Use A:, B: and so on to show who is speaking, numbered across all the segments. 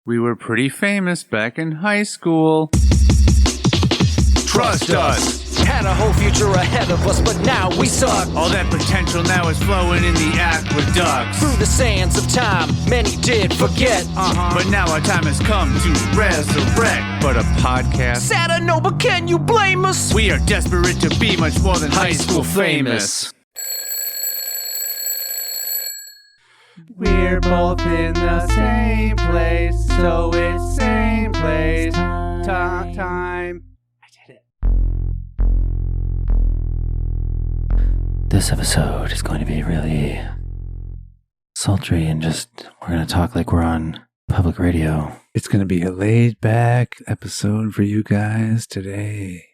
A: We were pretty famous back in high school. Trust us!
B: Had a whole future ahead of us, but now we suck.
A: All that potential now is flowing in the aqueducts.
B: Through the sands of time, many did forget.
A: But now our time has come to resurrect. But a podcast?
B: Sad I know, but can you blame us?
A: We are desperate to be much more than high school famous. We're both in the same place, so it's same place. Time. I did it.
C: This episode is going to be really sultry and we're going to talk like we're on public radio.
A: It's going to be a laid-back episode for you guys today.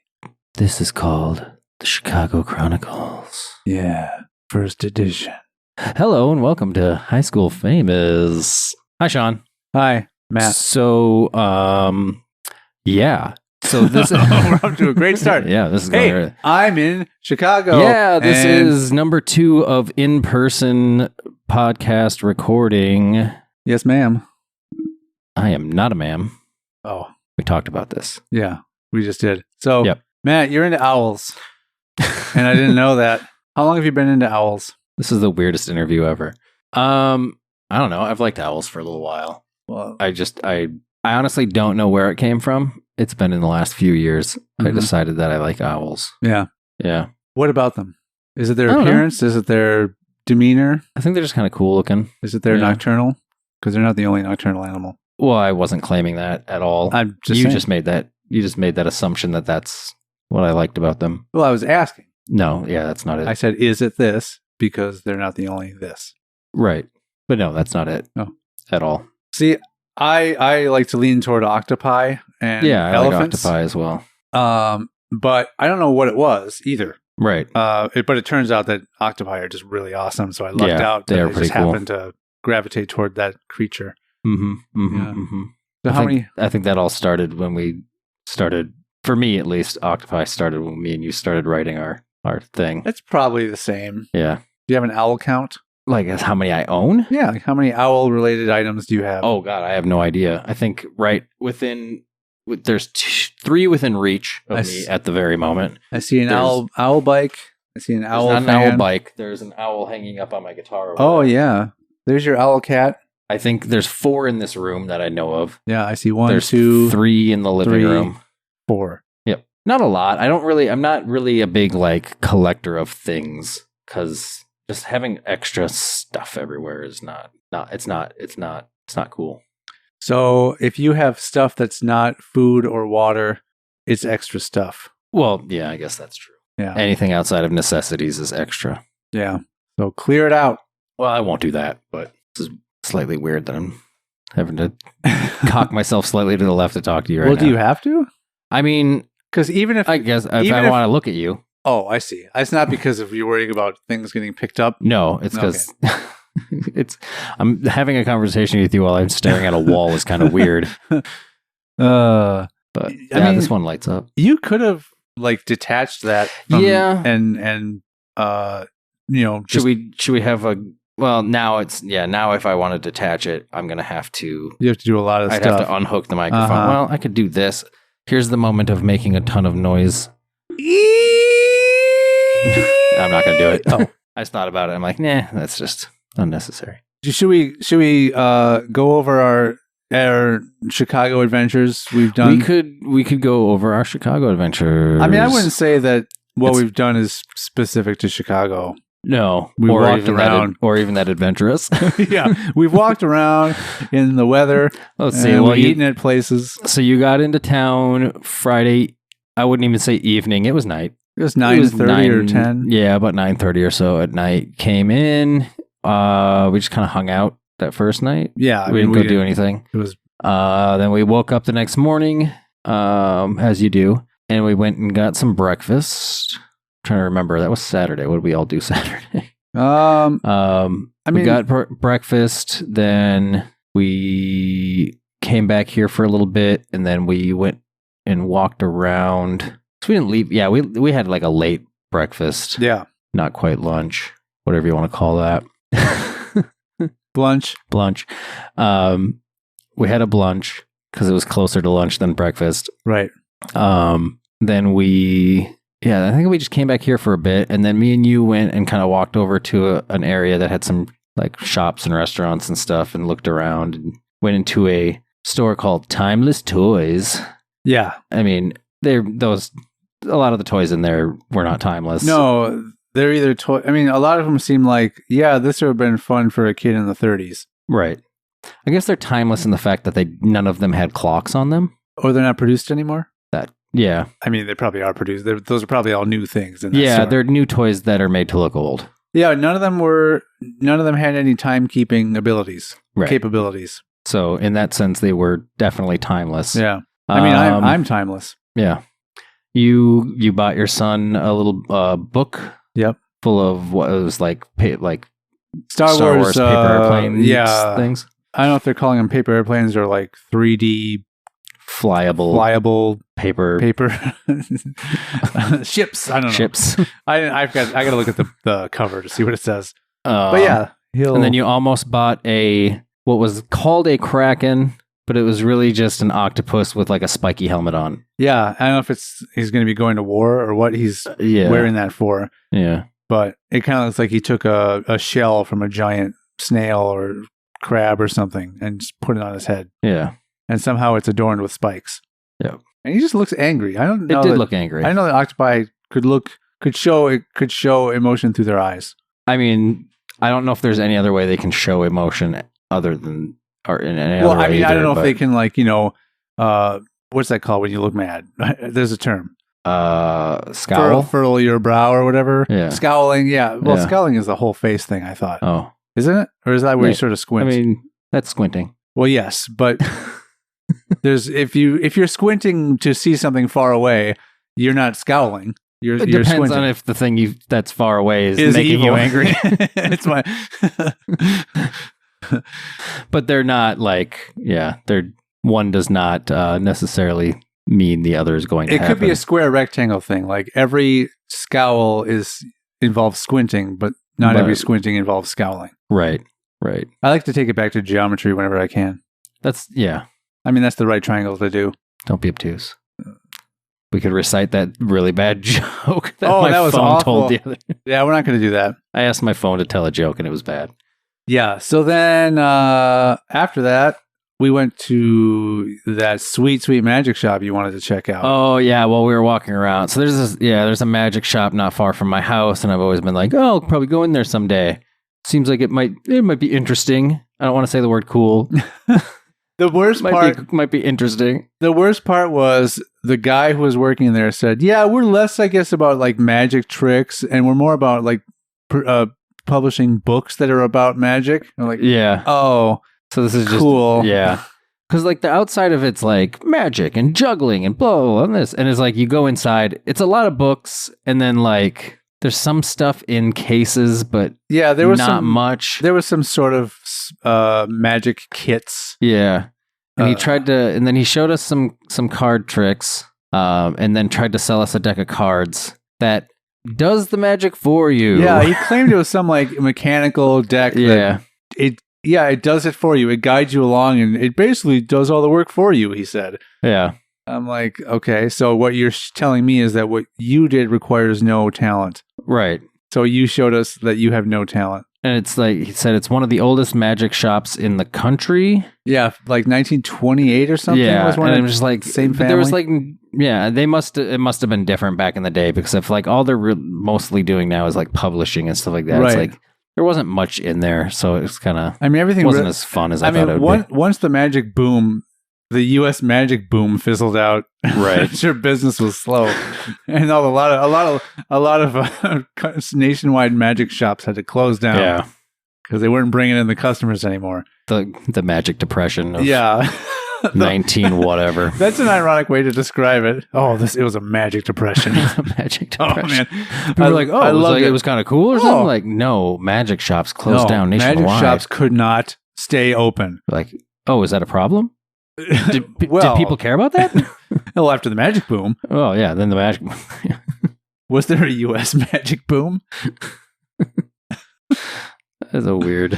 C: This is called the Chicago Chronicles.
A: Yeah, first edition.
C: Hello and welcome to High School Famous. Hi, Sean.
A: Hi, Matt.
C: So, yeah. So this
A: we're up to a great start.
C: Yeah, this is going right.
A: I'm in Chicago.
C: Yeah, this is number 2 of in-person podcast recording.
A: Yes, ma'am.
C: I am not a ma'am.
A: Oh.
C: We talked about this.
A: Yeah, we just did. So,
C: yep.
A: Matt, you're into owls. And I didn't know that. How long have you been into owls?
C: This is the weirdest interview ever. I don't know. I've liked owls for a little while.
A: Well,
C: I honestly don't know where it came from. It's been in the last few years. I decided that I like owls.
A: Yeah.
C: Yeah.
A: What about them? Is it their appearance? Is it their demeanor?
C: I think they're just kind of cool looking.
A: Is it their nocturnal? Because they're not the only nocturnal animal.
C: Well, I wasn't claiming that at all.
A: I'm just saying.
C: You just made that assumption that that's what I liked about them.
A: Well, I was asking.
C: No, yeah, that's not it.
A: I said, is it this? Because they're not the only this.
C: Right. But no, that's not it.
A: No.
C: At all.
A: See, I like to lean toward octopi and elephants.
C: I like octopi as well.
A: But I don't know what it was either.
C: Right.
A: But it turns out that octopi are just really awesome. So I lucked out that I just happened to gravitate toward that creature. So
C: I think that all started when we started, for me at least, octopi started when me and you started writing our thing.
A: It's probably the same.
C: Yeah.
A: Do you have an owl count?
C: Like how many I own?
A: Yeah. Like how many owl related items do you have?
C: Oh God, I have no idea. I think there's 3 within reach of me at the very moment.
A: I see an owl bike. I see an owl fan.
C: Not an owl bike. There's an owl hanging up on my guitar.
A: Oh yeah. There's your owl cat.
C: I think there's 4 in this room that I know of.
A: Yeah, I see 1,
C: there's
A: 2,
C: 3 in the living room.
A: 4.
C: Yep. Not a lot. I'm not really a big like collector of things because just having extra stuff everywhere is it's not cool.
A: So if you have stuff that's not food or water, it's extra stuff.
C: Well, yeah, I guess that's true.
A: Yeah.
C: Anything outside of necessities is extra.
A: Yeah. So clear it out.
C: Well, I won't do that, but this is slightly weird that I'm having to cock myself slightly to the left to talk to you right now.
A: Well, do you have to?
C: I mean,
A: because I
C: guess if I want to look at you.
A: Oh, I see. It's not because of you worrying about things getting picked up.
C: No, it's because I'm having a conversation with you while I'm staring at a wall is kind of weird. But this one lights up.
A: You could have like detached that. From, and
C: should we have a? Well, now if I want to detach it, I'm gonna have to.
A: You have to do a lot of stuff.
C: I'd have to unhook the microphone. Well, I could do this. Here's the moment of making a ton of noise. I'm not gonna do it. Oh, I just thought about it. I'm like, nah, that's just unnecessary.
A: Should we go over our Chicago adventures we've done?
C: We could go over our Chicago adventures.
A: I mean, I wouldn't say that we've done is specific to Chicago.
C: No,
A: we walked around,
C: or even that adventurous.
A: Yeah, we've walked around in the weather.
C: Let's see.
A: We've eaten at places.
C: So you got into town Friday. I wouldn't even say evening. It was night.
A: It was 9:30 or 10.
C: Yeah, about 9:30 or so at night. Came in. We just kind of hung out that first night.
A: Yeah,
C: we didn't do anything.
A: It was.
C: Then we woke up the next morning, as you do, and we went and got some breakfast. Trying to remember, that was Saturday. What did we all do Saturday? We got breakfast, then we came back here for a little bit, and then we went and walked around. So we didn't leave. Yeah, we had like a late breakfast.
A: Yeah,
C: not quite lunch, whatever you want to call that.
A: Blunch.
C: we had a lunch because it was closer to lunch than breakfast.
A: Right.
C: Then I think we just came back here for a bit, and then me and you went and kind of walked over to an area that had some like shops and restaurants and stuff, and looked around and went into a store called Timeless Toys.
A: Yeah.
C: I mean, a lot of the toys in there were not timeless.
A: No, they're either toy. I mean, a lot of them seem like, yeah, this would have been fun for a kid in the 30s.
C: Right. I guess they're timeless in the fact that none of them had clocks on them.
A: Or they're not produced anymore?
C: Yeah.
A: I mean, they probably are produced. Those are probably all new things.
C: Yeah, they're new toys that are made to look old.
A: Yeah, none of them had any timekeeping capabilities.
C: So in that sense, they were definitely timeless.
A: Yeah. I mean, I'm timeless.
C: Yeah. You bought your son a little book.
A: Yep.
C: Full of what it was like
A: Star Wars
C: paper airplane things.
A: I don't know if they're calling them paper airplanes or like 3D
C: flyable paper
A: ships. I don't know.
C: Ships.
A: I got to look at the cover to see what it says. But yeah,
C: and then you almost bought what was called a Kraken, but it was really just an octopus with like a spiky helmet on.
A: Yeah, I don't know if he's going to be going to war or what he's wearing that for.
C: Yeah,
A: but it kind of looks like he took a shell from a giant snail or crab or something and just put it on his head.
C: Yeah.
A: And somehow it's adorned with spikes.
C: Yeah.
A: And he just looks angry. I don't know.
C: It did look angry.
A: I know that octopi could show emotion through their eyes.
C: I mean, I don't know if there's any other way they can show emotion other than or in any other way.
A: Well, I mean,
C: either,
A: I don't know if they can what's that called when you look mad? There's a term.
C: Scowl?
A: Furl your brow or whatever.
C: Yeah.
A: Scowling, yeah. Well, scowling is the whole face thing, I thought.
C: Oh.
A: Isn't it? Or is that where you sort of squint?
C: I mean, that's squinting.
A: Well, yes, but if you're squinting to see something far away, you're not scowling. It
C: depends
A: squinting.
C: on if the thing that's far away is making
A: evil.
C: you angry.
A: It's my.
C: But they're not one does not necessarily mean the other is going to happen.
A: It could be a square rectangle thing. Like every scowl involves squinting, but not every squinting involves scowling.
C: Right.
A: I like to take it back to geometry whenever I can. I mean, that's the right triangle to do.
C: Don't be obtuse. We could recite that really bad joke that
A: that was
C: phone
A: awful.
C: told the other.
A: Yeah, we're not going to do that.
C: I asked my phone to tell a joke and it was bad.
A: Yeah. So then after that, we went to that sweet magic shop you wanted to check out.
C: Oh yeah. Well, we were walking around. So there's a magic shop not far from my house, and I've always been like, I'll probably go in there someday. Seems like it might be interesting. I don't want to say the word cool.
A: The worst part
C: might be interesting.
A: The worst part was the guy who was working there said, "Yeah, we're less, I guess, about like magic tricks, and we're more about like publishing books that are about magic." I'm like,
C: yeah.
A: Oh,
C: so this is
A: cool.
C: Just, yeah. Because like the outside of it's like magic and juggling and blah, blah, blah, and this, and it's like you go inside, it's a lot of books, and then like there's some stuff in cases, but
A: yeah, there was
C: not much.
A: There was some sort of magic kits.
C: Yeah, and he tried to, and then he showed us some card tricks, and then tried to sell us a deck of cards that does the magic for you.
A: Yeah, he claimed it was some like mechanical deck.
C: Yeah,
A: it does it for you. It guides you along, and it basically does all the work for you. He said.
C: Yeah.
A: I'm like, okay, so what you're telling me is that what you did requires no talent.
C: Right.
A: So you showed us that you have no talent.
C: And it's like, he said it's one of the oldest magic shops in the country.
A: Yeah, like 1928 or something.
C: Yeah,
A: was one
C: and I'm just like,
A: same family.
C: There was like, yeah, it must have been different back in the day, because if like all they're mostly doing now is like publishing and stuff like that,
A: right.
C: It's like, there wasn't much in there, so it's kind of,
A: I mean, everything
C: wasn't as fun as I thought it would be.
A: Once the magic boom, the U.S. magic boom fizzled out.
C: Right,
A: sure, business was slow, and a lot of nationwide magic shops had to close down.
C: Yeah,
A: because they weren't bringing in the customers anymore.
C: The magic depression. Of 19 whatever.
A: That's an ironic way to describe it. Oh, it was a magic depression.
C: Magic depression.
A: Oh man,
C: people were like, oh, it was kind of cool or something. Like, no, magic shops closed down nationwide.
A: Magic shops could not stay open.
C: Like, oh, is that a problem? Did people care about that?
A: Well, after the magic boom.
C: Oh, yeah. Then the magic boom.
A: Was there a U.S. magic boom?
C: That's a weird.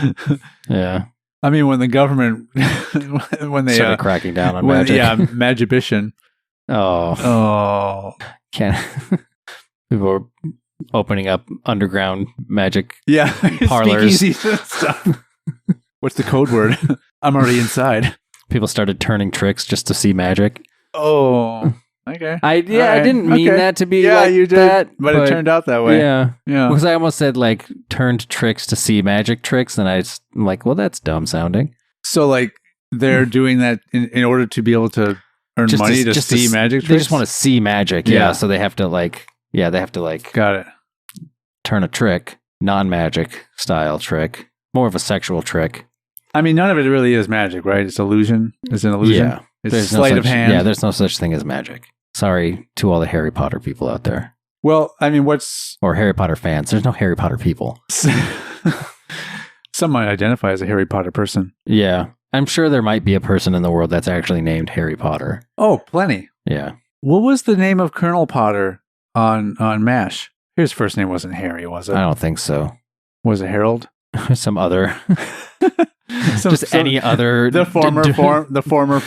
C: Yeah.
A: I mean, when the government, when they
C: started cracking down on
A: when,
C: magic.
A: yeah, Magician.
C: Oh, can't. People were opening up underground magic parlors.
A: Speakeasy stuff. What's the code word? I'm already inside.
C: People started turning tricks just to see magic.
A: Oh, okay.
C: I didn't mean that to be like
A: you did,
C: that,
A: but it turned out that way.
C: Yeah.
A: Yeah.
C: Because I almost said like turned tricks to see magic tricks, and I'm like, well, that's dumb sounding.
A: So like they're doing that in order to be able to earn money to see magic tricks?
C: They just want to see magic,
A: Yeah.
C: So they have to
A: Got it.
C: turn a trick, non-magic style trick, more of a sexual trick.
A: I mean, none of it really is magic, right? It's illusion. It's an illusion.
C: Yeah.
A: It's sleight of hand.
C: Yeah, there's no such thing as magic. Sorry to all the Harry Potter people out there.
A: Well, I mean,
C: or Harry Potter fans. There's no Harry Potter people.
A: Some might identify as a Harry Potter person.
C: Yeah. I'm sure there might be a person in the world that's actually named Harry Potter.
A: Oh, plenty.
C: Yeah.
A: What was the name of Colonel Potter on MASH? His first name wasn't Harry, was it?
C: I don't think so.
A: Was it Harold?
C: Some other... any other...
A: The formal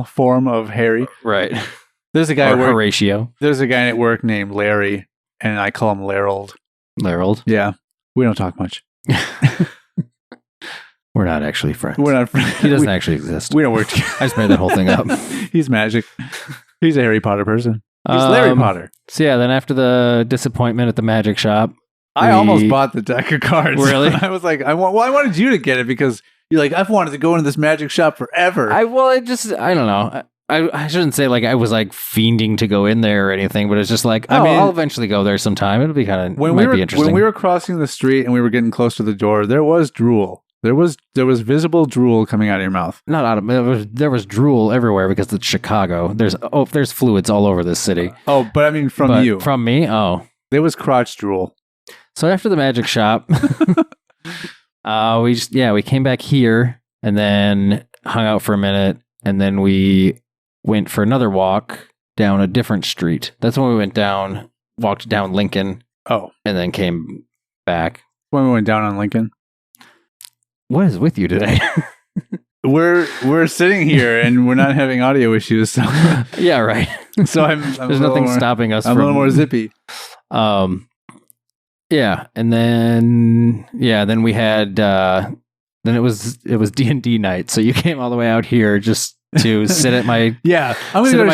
A: form of Harry.
C: Right.
A: There's a guy
C: or Horatio.
A: There's a guy at work named Larry, and I call him Larold.
C: Larold?
A: Yeah. We don't talk much.
C: We're not actually friends.
A: We're not friends.
C: He doesn't actually exist.
A: We don't work together.
C: I just made that whole thing up.
A: He's magic. He's a Harry Potter person. He's Larry Potter.
C: So yeah, then after the disappointment at the magic shop,
A: I almost bought the deck of cards.
C: Really?
A: I was like, I wanted you to get it because you're like, I've wanted to go into this magic shop forever.
C: I don't know. I shouldn't say like I was like fiending to go in there or anything, but it's just like, I'll eventually go there sometime. It'll be kind of, be interesting.
A: When we were crossing the street and we were getting close to the door, there was drool. There was visible drool coming out of your mouth.
C: Not out of there was drool everywhere because it's Chicago. There's fluids all over this city.
A: Oh, but I mean from you.
C: From me? Oh.
A: There was crotch drool.
C: So after the magic shop, we came back here and then hung out for a minute, and then we went for another walk down a different street. That's when we walked down Lincoln.
A: Oh.
C: And then came back.
A: When we went down on Lincoln.
C: What is with you today?
A: We're sitting here and we're not having audio issues. So.
C: Yeah, right.
A: So
C: there's nothing stopping us.
A: I'm a little more zippy.
C: Yeah, and then we had then it was D&D night. So you came all the way out here just to sit at my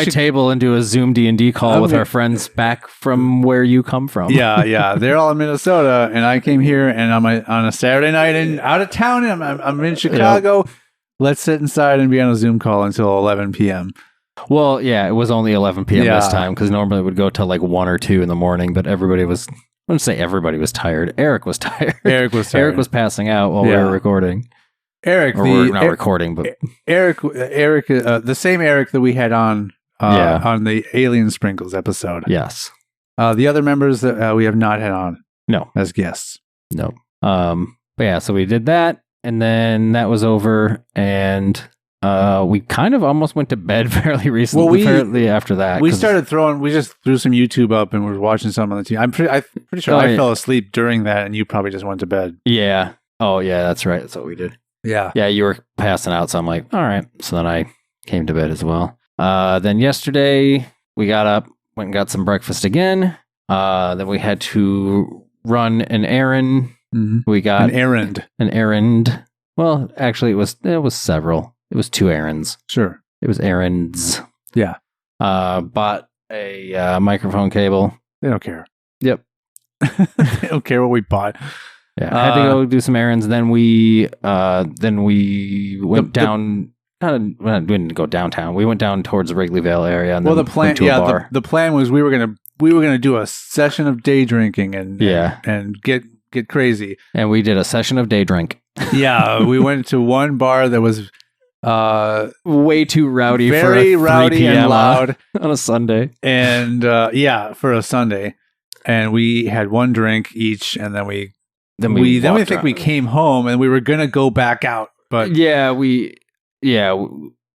C: table and do a Zoom D&D call with our friends back from where you come from.
A: Yeah, they're all in Minnesota, and I came here and on a Saturday night and out of town. And I'm in Chicago. Yep. Let's sit inside and be on a Zoom call until 11 p.m.
C: Well, yeah, it was only 11 p.m. this time because normally it would go till like 1 or 2 in the morning. But everybody was. I wouldn't say everybody was tired. Eric was tired. Eric was passing out while we were recording. We're not recording, but
A: Eric, the same Eric that we had on the Alien Sprinkles episode.
C: Yes.
A: The other members that we have not had on, as guests.
C: No. But yeah, so we did that, and then that was over, and we kind of almost went to bed fairly recently. Well, after that,
A: we just threw some YouTube up and we were watching something on the TV. I'm pretty sure I fell asleep during that, and you probably just went to bed.
C: Yeah. Oh yeah, that's right. That's what we did.
A: Yeah.
C: Yeah, you were passing out, so I'm like, all right. So then I came to bed as well. Then yesterday, we got up, went and got some breakfast again. Then we had to run an errand.
A: Mm-hmm.
C: We got
A: an
C: errand. Well, actually, it was several. It was 2 errands.
A: Sure.
C: It was errands.
A: Yeah.
C: Bought a microphone cable.
A: They don't care.
C: Yep.
A: They don't care what we bought.
C: Yeah, I had to go do some errands. Then we went down. We didn't go downtown. We went down towards the Wrigleyville area. And then
A: the plan, the plan was we were gonna do a session of day drinking and get crazy.
C: And we did a session of day drink.
A: Yeah, we went to one bar that was
C: way too rowdy,
A: very rowdy and loud
C: on a Sunday.
A: And for a Sunday, and we had one drink each, and then we think we came home and we were gonna go back out, but
C: we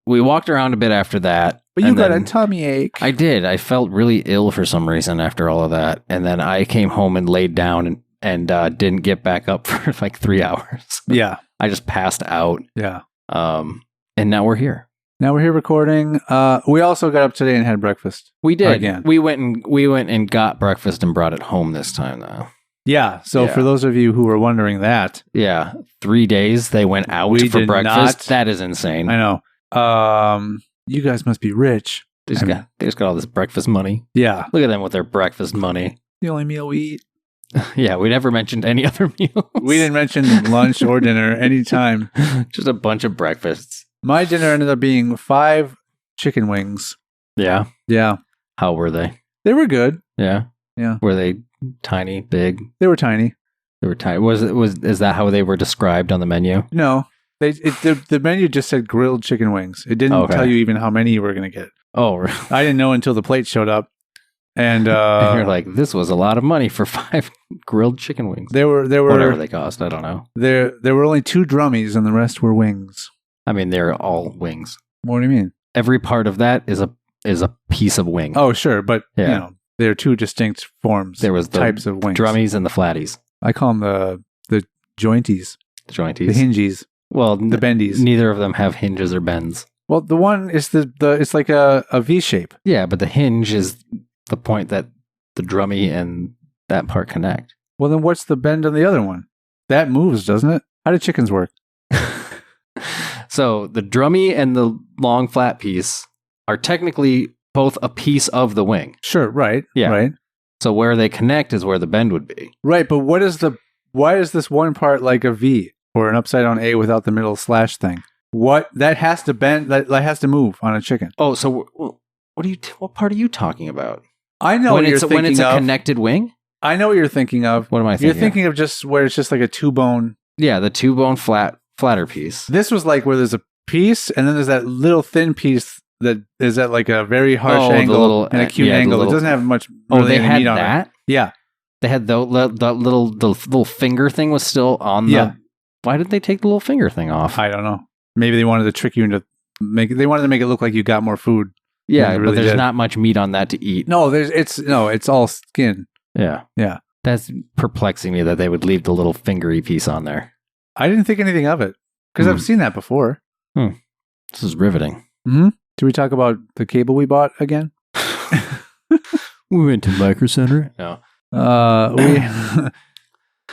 C: walked around a bit after that.
A: But you got a tummy ache.
C: I did. I felt really ill for some reason after all of that, and then I came home and laid down and didn't get back up for like 3 hours.
A: Yeah.
C: I just passed out.
A: Yeah.
C: And now we're here.
A: Now we're here recording. We also got up today and had breakfast.
C: We did.
A: Again.
C: We went and got breakfast and brought it home this time though.
A: Yeah. So for those of you who were wondering that.
C: Yeah. 3 days they went out for breakfast. That is insane.
A: I know. You guys must be rich.
C: They just got all this breakfast money.
A: Yeah.
C: Look at them with their breakfast money.
A: The only meal we eat.
C: Yeah, we never mentioned any other meals.
A: We didn't mention lunch or dinner anytime.
C: Just a bunch of breakfasts.
A: My dinner ended up being 5 chicken wings.
C: Yeah?
A: Yeah.
C: How were they?
A: They were good.
C: Yeah?
A: Yeah.
C: Were they tiny, big?
A: They were tiny.
C: They were tiny. Is that how they were described on the menu?
A: No. The menu just said grilled chicken wings. It didn't tell you even how many you were going to get.
C: Oh, really?
A: I didn't know until the plate showed up. And
C: you're like, this was a lot of money for 5 grilled chicken wings.
A: There were
C: whatever they cost. I don't know.
A: There were only 2 drummies and the rest were wings.
C: I mean, they're all wings.
A: What do you mean?
C: Every part of that is a piece of wing.
A: Oh, sure, but there are 2 distinct forms.
C: There was
A: types of wings.
C: Drummies and the flatties.
A: I call them the jointies.
C: The jointies.
A: The hingies.
C: Well,
A: the bendies.
C: Neither of them have hinges or bends.
A: Well, the one is it's like a V shape.
C: Yeah, but the hinge is the point that the drummy and that part connect.
A: Well, then what's the bend on the other one? That moves, doesn't it? How do chickens work?
C: So the drummy and the long flat piece are technically both a piece of the wing.
A: Sure, right.
C: Yeah.
A: Right.
C: So where they connect is where the bend would be.
A: Right, but why is this one part like a V or an upside down A without the middle slash thing? What that has to bend, that has to move on a chicken.
C: Oh, so what part are you talking about?
A: I know
C: when it's a connected wing.
A: I know what you're thinking of.
C: What am I thinking?
A: You're thinking of just where it's just like a 2-bone.
C: Yeah, the 2-bone flatter piece.
A: This was like where there's a piece and then there's that little thin piece that is at like a very harsh angle and acute angle. It doesn't have much.
C: They had
A: meat on
C: that.
A: It. Yeah,
C: they had the little finger thing was still on the.
A: Yeah.
C: Why did they take the little finger thing off?
A: I don't know. Maybe they wanted to trick you into they wanted to make it look like you got more food.
C: Yeah, really, but there's not much meat on that to eat.
A: No, it's all skin.
C: Yeah.
A: Yeah.
C: That's perplexing me that they would leave the little fingery piece on there.
A: I didn't think anything of it because I've seen that before.
C: This is riveting.
A: Mm-hmm. Should we talk about the cable we bought again?
C: We went to Micro Center. No.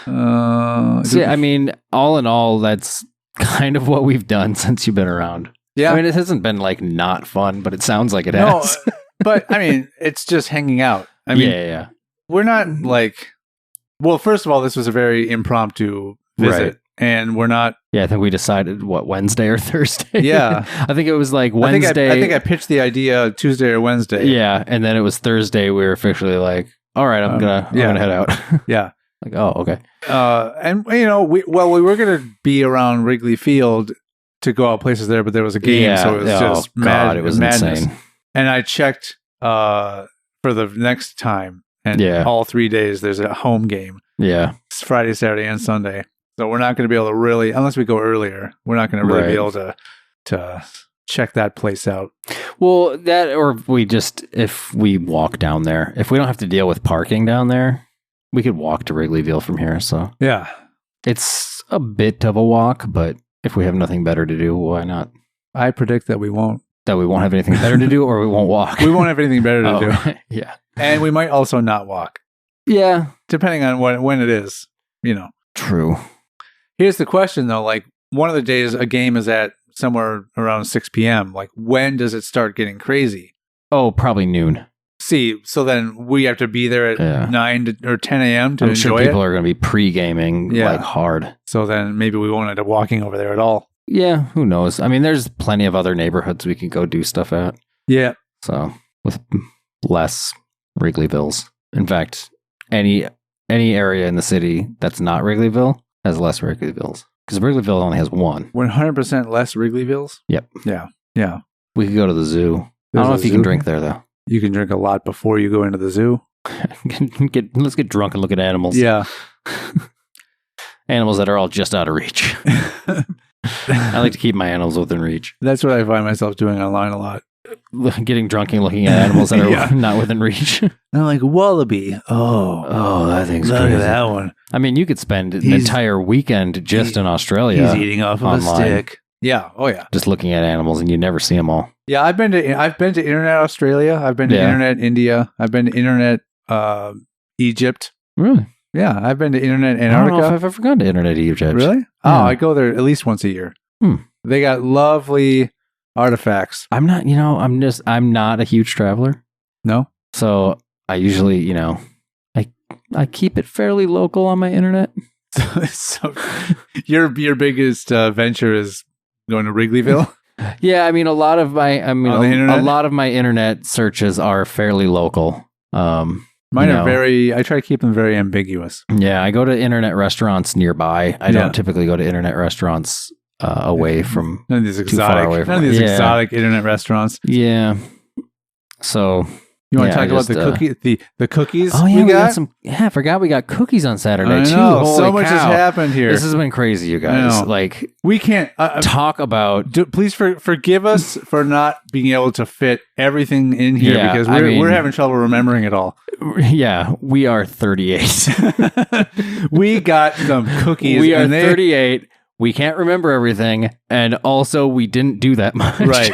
C: I mean, all in all, that's kind of what we've done since you've been around.
A: Yeah.
C: I mean, it hasn't been like not fun, but it sounds like it has.
A: But I mean, it's just hanging out. I mean,
C: yeah.
A: We're not like, well, first of all, this was a very impromptu visit. Right. And we're not.
C: Yeah, I think we decided Wednesday or Thursday.
A: Yeah.
C: I think it was like Wednesday.
A: I think I pitched the idea Tuesday or Wednesday.
C: Yeah. And then it was Thursday. We were officially like, all right, I'm gonna head out.
A: Yeah.
C: Like, oh, okay.
A: And we were gonna be around Wrigley Field to go out places there, but there was a game, so it was just mad. It was madness. Insane. And I checked for the next time, and all 3 days there's a home game.
C: Yeah,
A: it's Friday, Saturday, and Sunday. So we're not going to be able to really, unless we go earlier, we're not going to really be able to check that place out.
C: Well, that or we just if we walk down there, if we don't have to deal with parking down there, we could walk to Wrigleyville from here. So
A: yeah,
C: it's a bit of a walk, but if we have nothing better to do, why not?
A: I predict that we won't.
C: That we won't have anything better to do, or we won't walk.
A: We won't have anything better to do.
C: Yeah,
A: and we might also not walk.
C: Yeah,
A: depending on when it is.
C: True.
A: Here's the question though: like one of the days a game is at somewhere around 6 p.m. Like when does it start getting crazy?
C: Oh, probably noon.
A: See, so then we have to be there at 9 or 10 a.m. to
C: I'm
A: enjoy
C: sure people
A: it.
C: are going to be pre-gaming like hard.
A: So then maybe we won't end up walking over there at all.
C: Yeah, who knows? I mean, there's plenty of other neighborhoods we can go do stuff at.
A: Yeah.
C: So with less Wrigleyvilles. In fact, any area in the city that's not Wrigleyville has less Wrigleyvilles. Because Wrigleyville only has one.
A: 100% less Wrigleyvilles?
C: Yep.
A: Yeah. Yeah.
C: We could go to the zoo. I don't know if you can drink there, though.
A: You can drink a lot before you go into the zoo.
C: Let's get drunk and look at animals.
A: Yeah.
C: Animals that are all just out of reach. I like to keep my animals within reach.
A: That's what I find myself doing online a lot.
C: getting drunk and looking at animals that are not within reach.
A: And I'm like, wallaby. Oh,
C: that thing's
A: look
C: crazy.
A: at that one.
C: I mean, you could spend an entire weekend just in Australia.
A: He's eating off of
C: online,
A: a stick. Yeah. Oh yeah.
C: Just looking at animals, and you never see them all.
A: Yeah, I've been to Internet Australia. I've been to Internet India. I've been to Internet Egypt.
C: Really?
A: Yeah, I've been to Internet Antarctica.
C: I don't know if I've ever gone to Internet Egypt.
A: Really?
C: Yeah.
A: Oh, I go there at least once a year. They got lovely artifacts.
C: I'm not a huge traveler.
A: No?
C: So I usually, I keep it fairly local on my internet.
A: So your biggest venture is going to Wrigleyville?
C: Yeah, I mean a lot of my internet searches are fairly local.
A: Mine are I try to keep them very ambiguous.
C: Yeah, I go to internet restaurants nearby. I don't typically go to internet restaurants away from
A: none of these exotic internet restaurants.
C: Yeah. So
A: you want to talk about the cookies?
C: Oh yeah, we got some. Yeah, I forgot we got cookies on Saturday too. Holy
A: so much has happened here.
C: This has been crazy, you guys. Like
A: we can't
C: talk about.
A: Please forgive us for not being able to fit everything in here because we're having trouble remembering it all.
C: Yeah, we are 38.
A: We got some cookies.
C: We are 38. We can't remember everything, and also we didn't do that much.
A: Right.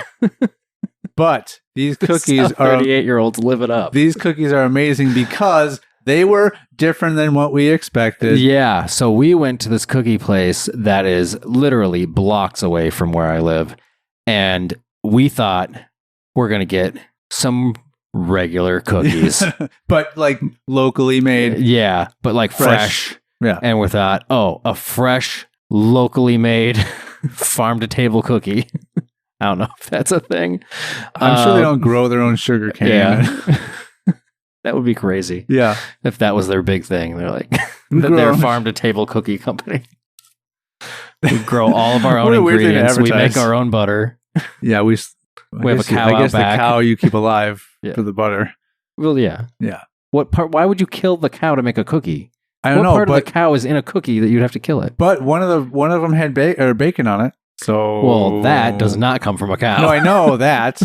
A: But these cookies are
C: 38-year-olds live it up.
A: These cookies are amazing because they were different than what we expected.
C: Yeah, so we went to this cookie place that is literally blocks away from where I live, and we thought we're going to get some regular cookies.
A: But like locally made.
C: Yeah, but like fresh.
A: Yeah.
C: And we thought, a fresh, locally made farm-to-table cookie. I don't know if that's a thing.
A: I'm sure they don't grow their own sugar cane.
C: Yeah. That would be crazy.
A: Yeah.
C: If that was their big thing. They're like, they're a farm-to-table cookie company. We grow all of our own ingredients. We make our own butter.
A: Yeah, we have
C: a cow
A: I guess
C: out back.
A: The cow you keep alive for the butter.
C: Well, yeah.
A: Yeah.
C: What part? Why would you kill the cow to make a cookie?
A: I don't know.
C: What part of the cow is in a cookie that you'd have to kill it?
A: But one of them had bacon on it. So
C: well, that does not come from a cow.
A: No, I know that,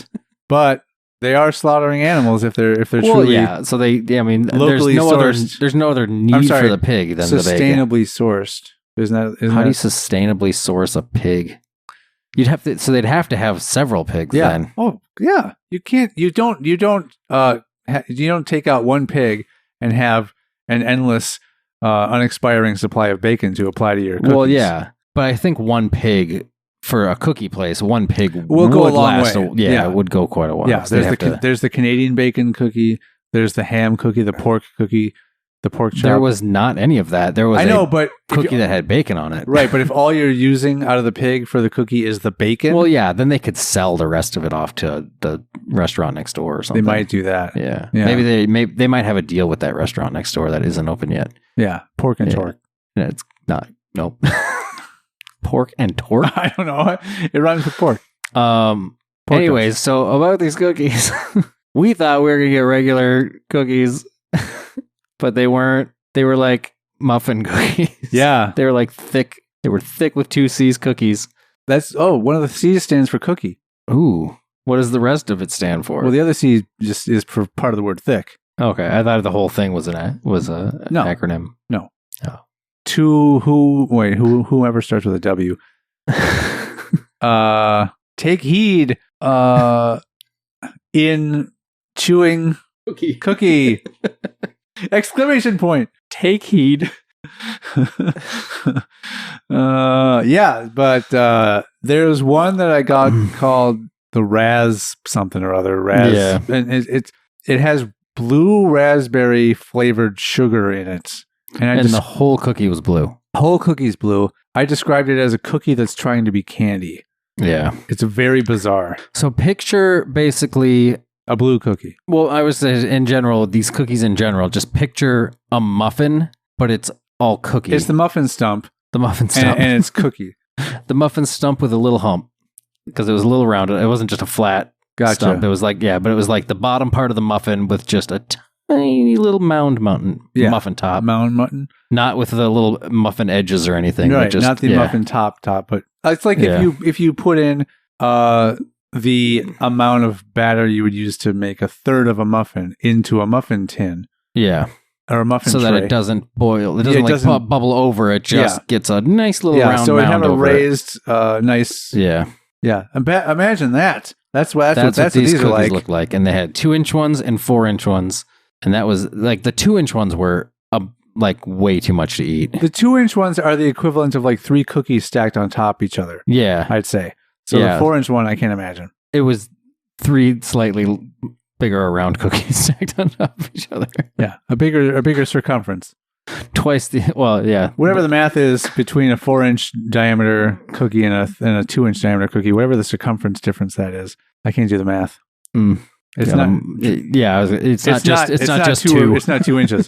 A: but they are slaughtering animals if they're truly.
C: Yeah. So I mean,
A: locally
C: there's no other need for the pig than the bacon.
A: Sustainably sourced. Isn't
C: How do you sustainably source a pig? You'd have to. So they'd have to have several pigs.
A: Yeah.
C: Then.
A: Oh yeah. You can't. You don't take out one pig and have an endless, unexpiring supply of bacon to apply to your cookies.
C: Well, yeah, but I think one pig. For a cookie place, one pig
A: will go a long way.
C: It would go quite a while.
A: Yeah, there's the Canadian bacon cookie, there's the ham cookie, the pork cookie, the pork chop.
C: There was not any of that. There was
A: but
C: cookie that had bacon on it.
A: Right, but if all you're using out of the pig for the cookie is the bacon,
C: well, yeah, then they could sell the rest of it off to the restaurant next door or something.
A: They might do that.
C: Yeah. Maybe they might have a deal with that restaurant next door that isn't open yet.
A: Yeah, pork and torque.
C: Yeah, it's not. Nope. Pork and torque?
A: I don't know. It rhymes with pork.
C: Anyways, so about these cookies, we thought we were going to get regular cookies, but they weren't. They were like muffin cookies.
A: Yeah.
C: They were like thick. They were thick with 2 C's cookies.
A: One of the C's stands for cookie.
C: Ooh. What does the rest of it stand for?
A: Well, the other C just is for part of the word thick.
C: Okay. I thought the whole thing was an acronym.
A: No.
C: Oh.
A: Whoever starts with a W. Take heed in chewing cookie. Exclamation point.
C: Take heed.
A: Yeah, but there's one that I got called the Raz something or other. Raz.
C: Yeah.
A: And it has blue raspberry flavored sugar in it.
C: And the whole cookie was blue.
A: Whole cookie's blue. I described it as a cookie that's trying to be candy.
C: Yeah.
A: It's very bizarre.
C: So picture basically
A: a blue cookie.
C: Well, I was in general, these cookies in general, just picture a muffin, but it's all cookie.
A: It's the muffin stump.
C: The muffin stump.
A: And it's cookie.
C: The muffin stump with a little hump. Because it was a little rounded. It wasn't just a flat stump. It was like, but it was like the bottom part of the muffin with just a tiny little muffin top.
A: Mound mutton.
C: Not with the little muffin edges or anything.
A: Right,
C: but just,
A: not the muffin top, but it's like if you put in the amount of batter you would use to make a third of a muffin into a muffin tin.
C: Yeah.
A: Or a muffin
C: so
A: tray.
C: that it doesn't boil. It doesn't bubble over. It just gets a nice little round
A: so it
C: mound
A: have a
C: over
A: raised, nice...
C: Yeah.
A: Yeah. Imagine that. That's what
C: these
A: cookies
C: are look like. And they had 2-inch ones and 4-inch ones. And that was like the 2-inch ones were like way too much to eat.
A: The 2-inch ones are the equivalent of like 3 cookies stacked on top of each other.
C: Yeah.
A: I'd say. So the 4-inch one, I can't imagine.
C: It was 3 slightly bigger or round cookies stacked on top of each other.
A: Yeah. A bigger circumference.
C: Twice the, well, yeah.
A: Whatever the math is between a 4-inch diameter cookie and a 2-inch diameter cookie, whatever the circumference difference that is. I can't do the math. It's not.
C: It's not just 2.
A: It's not 2 inches.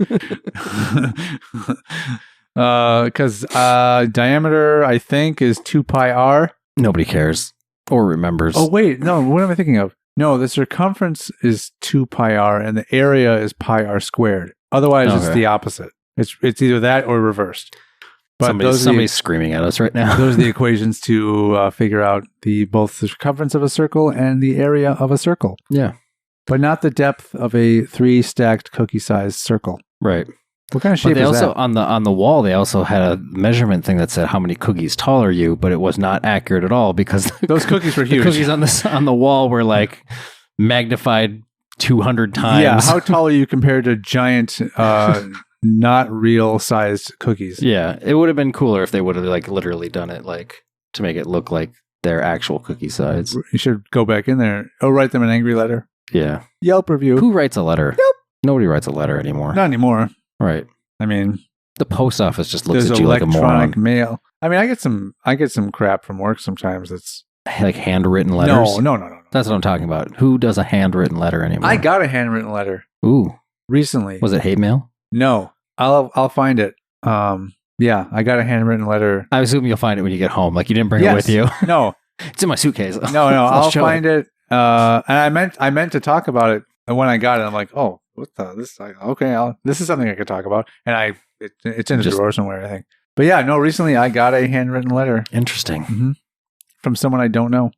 A: Because diameter, I think, is 2 pi r.
C: Nobody cares or remembers.
A: Oh wait, no. What am I thinking of? No, the circumference is 2 pi r, and the area is pi r squared. Otherwise, it's the opposite. It's either that or reversed. But
C: somebody's screaming at us right now.
A: Those are the equations to figure out both the circumference of a circle and the area of a circle.
C: Yeah.
A: But not the depth of a 3 stacked cookie-sized circle.
C: Right.
A: What kind of shape is that?
C: On the wall, they also had a measurement thing that said how many cookies tall are you, but it was not accurate at all because
A: those cookies were huge.
C: The cookies on the wall were like magnified 200 times.
A: Yeah, how tall are you compared to giant, not real sized cookies?
C: Yeah, it would have been cooler if they would have like literally done it like to make it look like their actual cookie size.
A: You should go back in there. Oh, write them an angry letter.
C: Yeah.
A: Yelp review.
C: Who writes a letter?
A: Yelp.
C: Nobody writes a letter anymore.
A: Not anymore.
C: Right.
A: I mean,
C: the post office just looks at you like a moron.
A: Electronic mail. I mean, I get some crap from work sometimes. It's
C: like handwritten letters.
A: No.
C: That's what I'm talking about. Who does a handwritten letter anymore?
A: I got a handwritten letter.
C: Ooh.
A: Recently.
C: Was it hate mail?
A: No. I'll find it. Yeah, I got a handwritten letter.
C: I assume you'll find it when you get home. Like you didn't bring it with you.
A: No.
C: It's in my suitcase.
A: No, I'll find it. And I meant to talk about it, and when I got it, I'm like, oh, what the this? This is something I could talk about, and it's in the drawer somewhere, I think. But yeah, no. Recently, I got a handwritten letter.
C: Interesting.
A: From someone I don't know.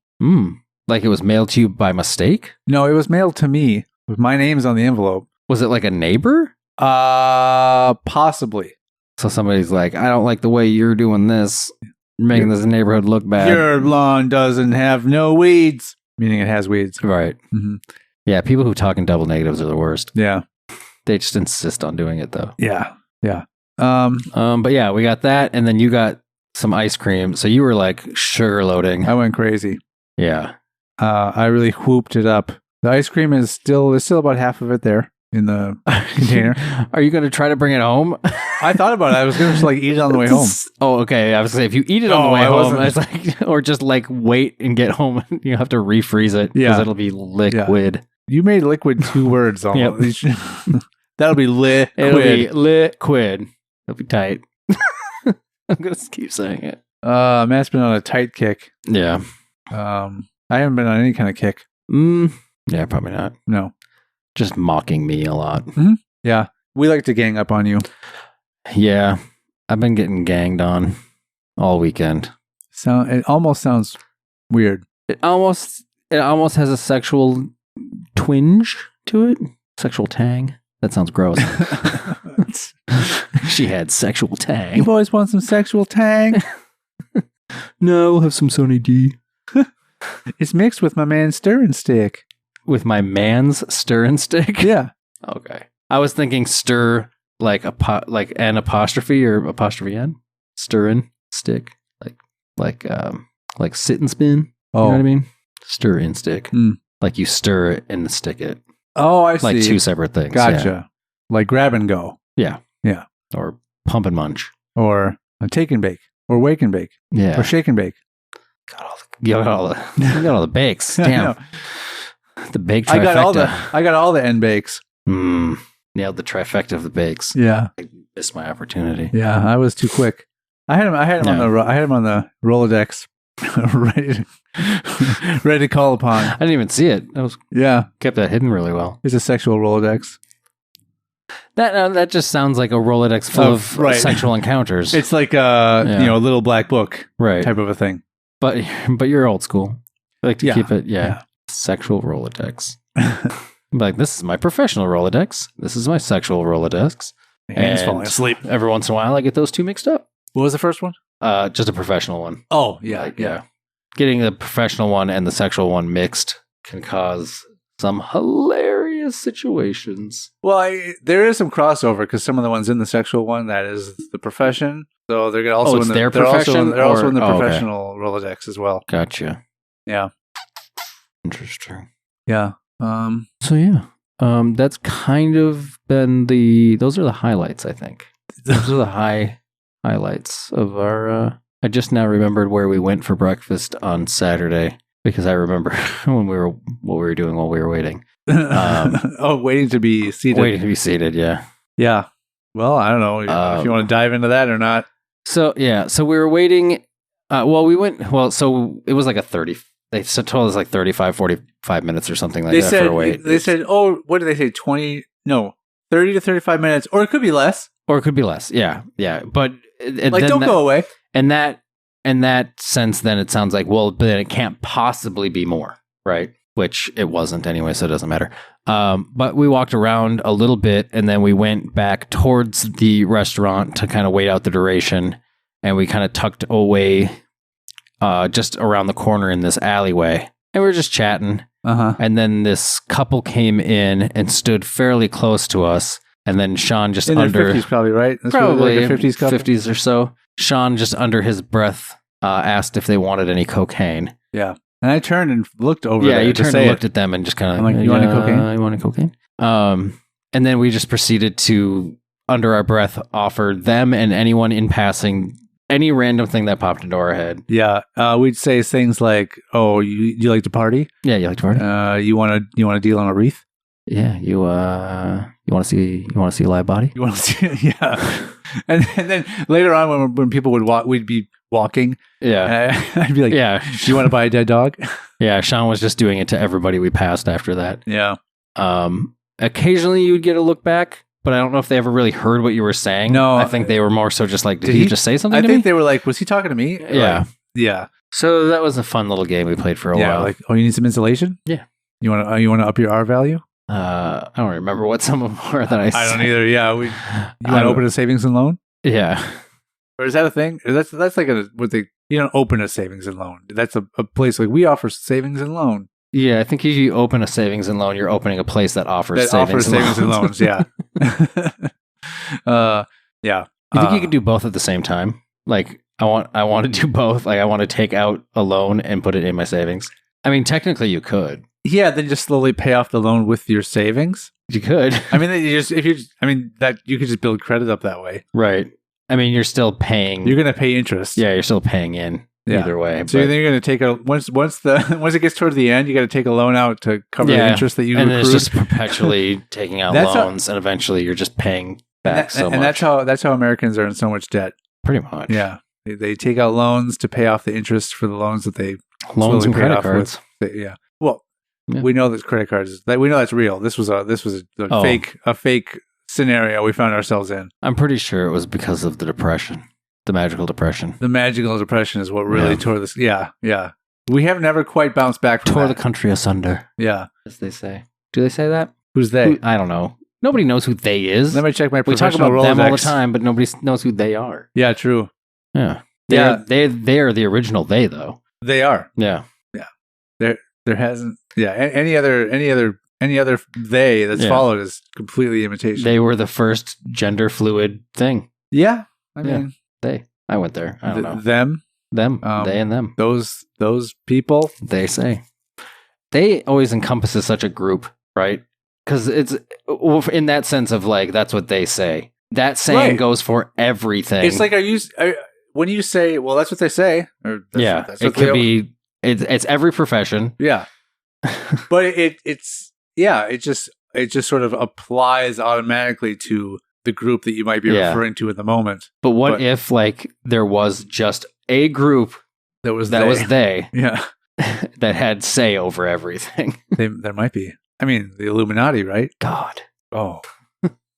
C: Like it was mailed to you by mistake?
A: No, it was mailed to me with my name's on the envelope.
C: Was it like a neighbor?
A: Possibly.
C: So somebody's like, I don't like the way you're doing this. You're making this neighborhood look bad.
A: Your lawn doesn't have no weeds. Meaning it has weeds.
C: Right. Yeah, people who talk in double negatives are the worst.
A: Yeah.
C: They just insist on doing it though.
A: Yeah.
C: But yeah, we got that, and then you got some ice cream. So you were like sugar loading.
A: I went crazy.
C: Yeah.
A: I really whooped it up. The ice cream there's still about half of it there in the container.
C: Are you going to try to bring it home?
A: I thought about it. I was going to just like eat it on the way home.
C: Oh, okay. I was going to say, if you eat it on the way home, it's like, or just like wait and get home. You have to refreeze it because it'll be liquid.
A: Yeah. You made liquid 2 words almost. Yep. That'll be liquid.
C: It'll be liquid. It'll be tight. I'm going to keep saying it.
A: Matt's been on a tight kick.
C: Yeah.
A: I haven't been on any kind of kick.
C: Yeah, probably not.
A: No.
C: Just mocking me a lot.
A: Yeah. We like to gang up on you.
C: Yeah. I've been getting ganged on all weekend.
A: So it almost sounds weird.
C: It almost has a sexual twinge to it. Sexual tang. That sounds gross. She had sexual tang.
A: You boys want some sexual tang?
C: No, we'll have some Sonny D.
A: It's mixed with my man's stirring stick.
C: With my man's stirring stick?
A: Yeah.
C: Okay. I was thinking stir like an apostrophe or apostrophe n. Stirring stick. Like sit and spin.
A: Oh.
C: You know what I mean? Stir and stick. Like you stir it and stick it.
A: Oh, I see.
C: Like 2 separate things.
A: Gotcha.
C: Yeah.
A: Like grab and go.
C: Yeah.
A: Yeah.
C: Or pump and munch.
A: Or a take and bake. Or wake and bake.
C: Yeah.
A: Or shake and bake.
C: You got all the bakes. Damn. The bake trifecta.
A: I got all the end bakes.
C: Nailed the trifecta of the bakes.
A: Yeah.
C: I missed my opportunity.
A: Yeah, I was too quick. I had him on the Rolodex, ready to call upon.
C: I didn't even see it. Kept that hidden really well.
A: It's a sexual Rolodex.
C: That just sounds like a Rolodex full of sexual encounters.
A: It's like a little black book
C: type
A: of a thing.
C: But you're old school. I like to keep it, sexual Rolodex. Like, this is my professional Rolodex. This is my sexual Rolodex.
A: Hands falling asleep.
C: Every once in a while, I get those two mixed up.
A: What was the first one?
C: Just a professional one.
A: Oh, yeah.
C: Getting the professional one and the sexual one mixed can cause some hilarious situations.
A: Well, there is some crossover because some of the ones in the sexual one, that is the profession. So they're also
C: their profession.
A: They're also in the professional Rolodex as well.
C: Gotcha.
A: Yeah.
C: Interesting.
A: Yeah.
C: That's kind of been those are the highlights, I think. Those are the highlights of our, I just now remembered where we went for breakfast on Saturday because I remember what we were doing while we were waiting.
A: Waiting to be seated.
C: Waiting to be seated, yeah.
A: Yeah. Well, I don't know if you want to dive into that or not.
C: So we were waiting. So it was like they told us like 35, 45 minutes or something like that for a wait.
A: They said, what did they say? 30 to 35 minutes, or it could be less.
C: Yeah. But
A: don't go away.
C: And that sense, then it sounds like, well, then it can't possibly be more, right? Which it wasn't anyway, so it doesn't matter. But we walked around a little bit, and then we went back towards the restaurant to kind of wait out the duration, and we kind of tucked away just around the corner in this alleyway, and we were just chatting. And then this couple came in and stood fairly close to us, and then Sean just
A: in their 50s, probably, right? That's
C: probably
A: like a 50s couple.
C: 50s or so. Sean just under his breath asked if they wanted any cocaine.
A: Yeah. And I turned and looked over there.
C: Yeah, you turned and looked at them and just kind of...
A: I'm like, you want any cocaine?
C: You want any cocaine? And then we just proceeded to, under our breath, offer them and anyone in passing any random thing that popped into our head.
A: Yeah. We'd say things like, oh, you like to party?
C: Yeah, you like to party?
A: You want to deal on a wreath?
C: Yeah, you want to see a live body?
A: You want to see... Yeah. and then later on when people would walk, we'd be walking.
C: Yeah.
A: I'd be like,
C: yeah.
A: Do you want to buy a dead dog?
C: Yeah, Sean was just doing it to everybody we passed after that.
A: Yeah.
C: Occasionally you would get a look back, but I don't know if they ever really heard what you were saying.
A: No.
C: I think they were more so just like, did he just say something to me?
A: I think they were like, was he talking to me?
C: Yeah.
A: Yeah.
C: So that was a fun little game we played for a while.
A: Like, you need some insulation?
C: Yeah.
A: You want to up your R value?
C: I don't remember what some of them were that I said.
A: I don't either. Yeah. You want to open a savings and loan?
C: Yeah.
A: Or is that a thing? That's like you don't open a savings and loan. That's a place like we offer savings and loan.
C: Yeah, I think if you open a savings and loan, you're opening a place that offers savings
A: and loans. Yeah. Yeah.
C: You think you could do both at the same time? Like, I want to do both. Like, I want to take out a loan and put it in my savings. I mean, technically you could.
A: Yeah, then just slowly pay off the loan with your savings.
C: You could.
A: I mean, that you could just build credit up that way.
C: Right. I mean, you're still paying.
A: You're going to pay interest.
C: Yeah, you're still paying in either way.
A: So then you're going to take once it gets towards the end, you got to take a loan out to cover the interest that you accrued.
C: And then it's just perpetually taking out loans, and eventually you're just paying back so much.
A: And that's how Americans are in so much debt.
C: Pretty much.
A: Yeah, they take out loans to pay off the interest for the loans that they
C: loans and credit cards.
A: Yeah. Well, we know that credit cards. We know that's real. This was a fake scenario we found ourselves in.
C: I'm pretty sure it was because of the depression, the magical depression.
A: The magical depression is what really tore this. Yeah, yeah. We have never quite bounced back from
C: tore
A: that.
C: The country asunder.
A: Yeah,
C: as they say. Do they say that?
A: Who's they?
C: I don't know. Nobody knows who they is.
A: Let me check my
C: We talk
A: professional
C: about
A: Rolodex.
C: them all the time, but nobody knows who they are.
A: Yeah, true.
C: Yeah, they are the original they though.
A: They are.
C: Yeah,
A: yeah. There hasn't. Yeah, any other they that's followed is completely imitation.
C: They were the first gender fluid thing.
A: Yeah, I mean
C: they. I went there. I don't know
A: them.
C: They and them.
A: Those people.
C: They say. They always encompasses such a group, right? Because it's in that sense of like that's what they say. That saying goes for everything.
A: It's like when you say, well, that's what they say. Or that's
C: it could be. It's every profession.
A: Yeah, but it just sort of applies automatically to the group that you might be referring to at the moment.
C: But what if like there was just a group
A: that was
C: they
A: yeah
C: that had say over everything?
A: There might be. I mean, the Illuminati, right?
C: God.
A: Oh,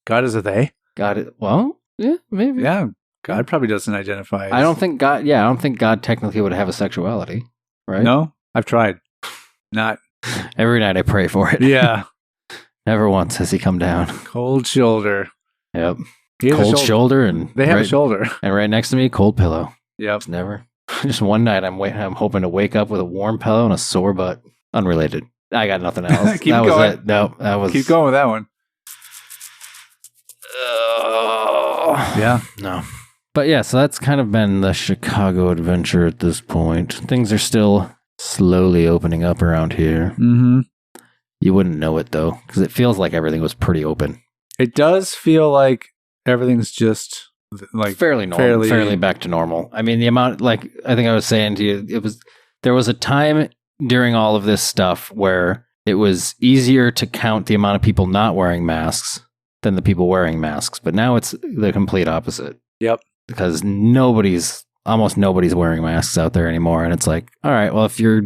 A: God is a they.
C: God. Well, yeah, maybe.
A: Yeah, God probably doesn't identify.
C: I don't think God technically would have a sexuality. Right?
A: No, I've tried. Not
C: every night I pray for it.
A: Yeah.
C: Never once has he come down.
A: Cold shoulder.
C: Yep. Cold shoulder and
A: they have a shoulder.
C: And right next to me, cold pillow.
A: Yep.
C: It's never. Just one night I'm hoping to wake up with a warm pillow and a sore butt. Unrelated. I got nothing else.
A: Keep
C: that
A: going.
C: Was it. No, that was.
A: Keep going with that one. Yeah.
C: No. But yeah, so that's kind of been the Chicago adventure at this point. Things are still slowly opening up around here.
A: Mm-hmm.
C: You wouldn't know it though, because it feels like everything was pretty open.
A: It does feel like everything's just like
C: fairly normal, fairly back to normal. I mean, the amount, like I think I was saying to you, there was a time during all of this stuff where it was easier to count the amount of people not wearing masks than the people wearing masks. But now it's the complete opposite.
A: Yep.
C: Because almost nobody's wearing masks out there anymore. And it's like, all right, well, if you're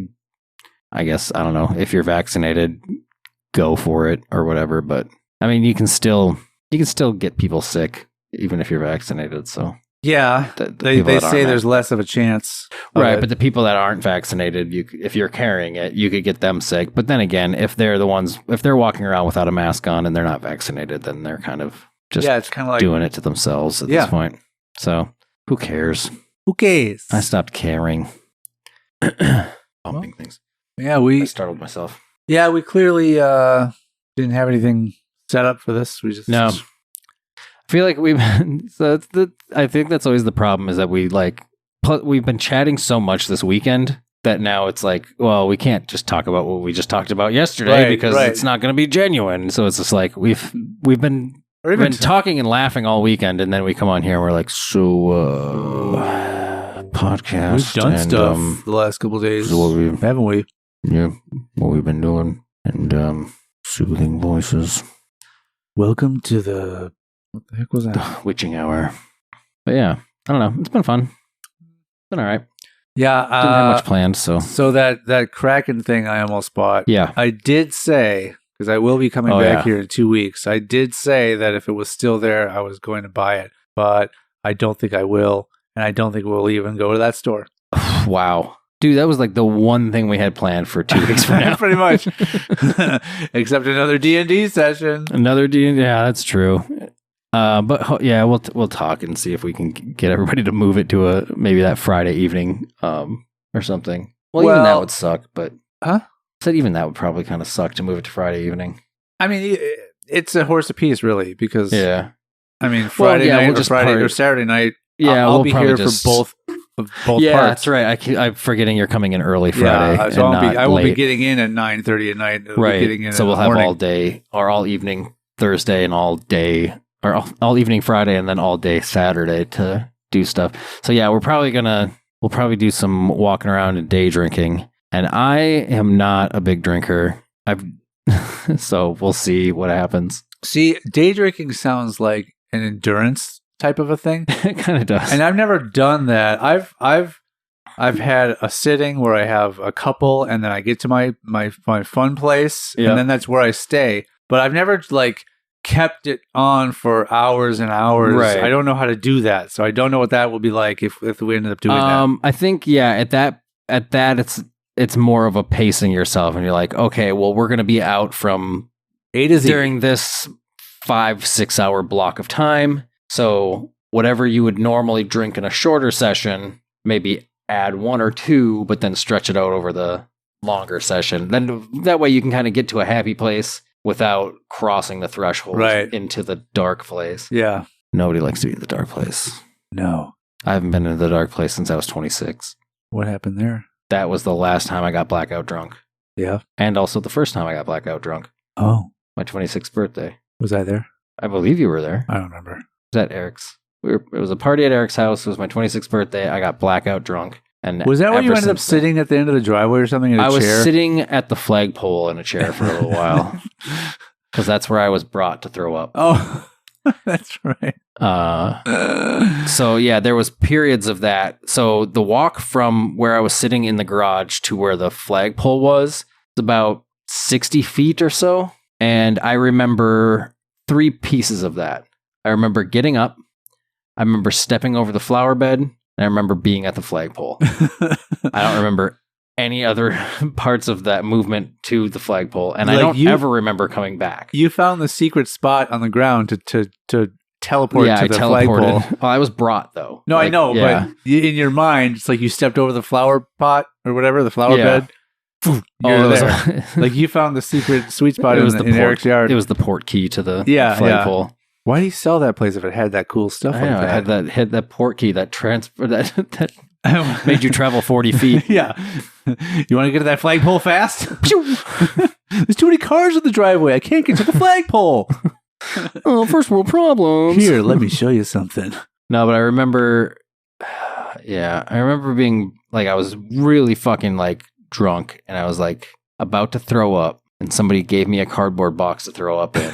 C: vaccinated, go for it or whatever. But I mean, you can still get people sick even if you're vaccinated. So
A: yeah, they say there's less of a chance.
C: Right. But the people that aren't vaccinated, if you're carrying it, you could get them sick. But then again, if they're walking around without a mask on and they're not vaccinated, then they're kind of just
A: it's kind of like
C: doing it to themselves at this point. So who cares?
A: Who cares?
C: I stopped caring. Bumping things.
A: Yeah,
C: I startled myself.
A: Yeah, we clearly didn't have anything set up for this. We just
C: no. I feel like I think that's always the problem is that we've been chatting so much this weekend that now it's like, well, we can't just talk about what we just talked about yesterday because it's not going to be genuine. So it's just like we've been talking and laughing all weekend, and then we come on here and we're like, podcast.
A: We've done stuff the last couple of days, haven't we?
C: Yeah, what we've been doing, and soothing voices.
A: Welcome to the what the heck was that?
C: The witching hour. But yeah, I don't know. It's been fun. It's been all right.
A: Yeah,
C: didn't have much planned. So
A: that Kraken thing I almost bought.
C: Yeah,
A: I did say. Because I will be coming back here in 2 weeks. I did say that if it was still there, I was going to buy it. But I don't think I will. And I don't think we'll even go to that store.
C: Wow. Dude, that was like the one thing we had planned for 2 weeks from now.
A: Pretty much. Except another D&D session.
C: Another D&D. Yeah, that's true. But yeah, we'll talk and see if we can get everybody to move it to maybe that Friday evening or something. Well, even that would suck. But said even that would probably kind of suck to move it to Friday evening.
A: I mean, it's a horse apiece, really, because I mean,
C: Friday
A: night or Saturday night.
C: Yeah,
A: I'll be here for both parts.
C: That's right. I'm forgetting you're coming in early Friday.
A: Yeah, so I won't be getting in at 9:30 at night.
C: Right.
A: Be getting in
C: so we'll have
A: morning.
C: all day or all evening Thursday and all day or all evening Friday and then all day Saturday to do stuff. So yeah, we'll probably do some walking around and day drinking. And I am not a big drinker. So we'll see what happens.
A: See, day drinking sounds like an endurance type of a thing.
C: It kind of does.
A: And I've never done that. I've had a sitting where I have a couple, and then I get to my fun place, and then that's where I stay. But I've never kept it on for hours and hours.
C: Right.
A: I don't know how to do that, so I don't know what that will be like if we ended up doing that.
C: I think at that it's more of a pacing yourself, and you're like, okay, well, we're going to be out from
A: A to Z
C: during this 5-6 hour block of time. So whatever you would normally drink in a shorter session, maybe add 1 or 2, but then stretch it out over the longer session. Then that way you can kind of get to a happy place without crossing the threshold into the dark place.
A: Yeah.
C: Nobody likes to be in the dark place.
A: No.
C: I haven't been in the dark place since I was 26.
A: What happened there?
C: That was the last time I got blackout drunk.
A: Yeah.
C: And also the first time I got blackout drunk.
A: Oh.
C: My 26th birthday.
A: Was I there?
C: I believe you were there.
A: I don't remember.
C: It was at Eric's. It was a party at Eric's house. It was my 26th birthday. I got blackout drunk. And
A: was that when you ended up sitting at the end of the driveway or something in a chair?
C: I was sitting at the flagpole in a chair for a little while. Because that's where I was brought to throw up.
A: Oh, that's right.
C: So yeah, there was periods of that. So the walk from where I was sitting in the garage to where the flagpole was about 60 feet or so. And I remember 3 pieces of that. I remember getting up. I remember stepping over the flower bed. And I remember being at the flagpole. I don't remember any other parts of that movement to the flagpole, and I don't ever remember coming back.
A: You found the secret spot on the ground to teleport to the flagpole.
C: Well, I was brought though.
A: No, I know, but in your mind, it's like you stepped over the flower pot or whatever, the flower bed. You're there. Like you found the secret sweet spot in Eric's yard.
C: It was the port key to the flagpole.
A: Why do you sell that place if it had that cool stuff?
C: I had that port key that transfer that made you travel 40 feet.
A: Yeah. You want to get to that flagpole fast? There's too many cars in the driveway. I can't get to the flagpole.
C: Oh, first world problems.
A: Here, let me show you something.
C: No, but I remember, I remember being like, I was really fucking like drunk and I was like about to throw up and somebody gave me a cardboard box to throw up in.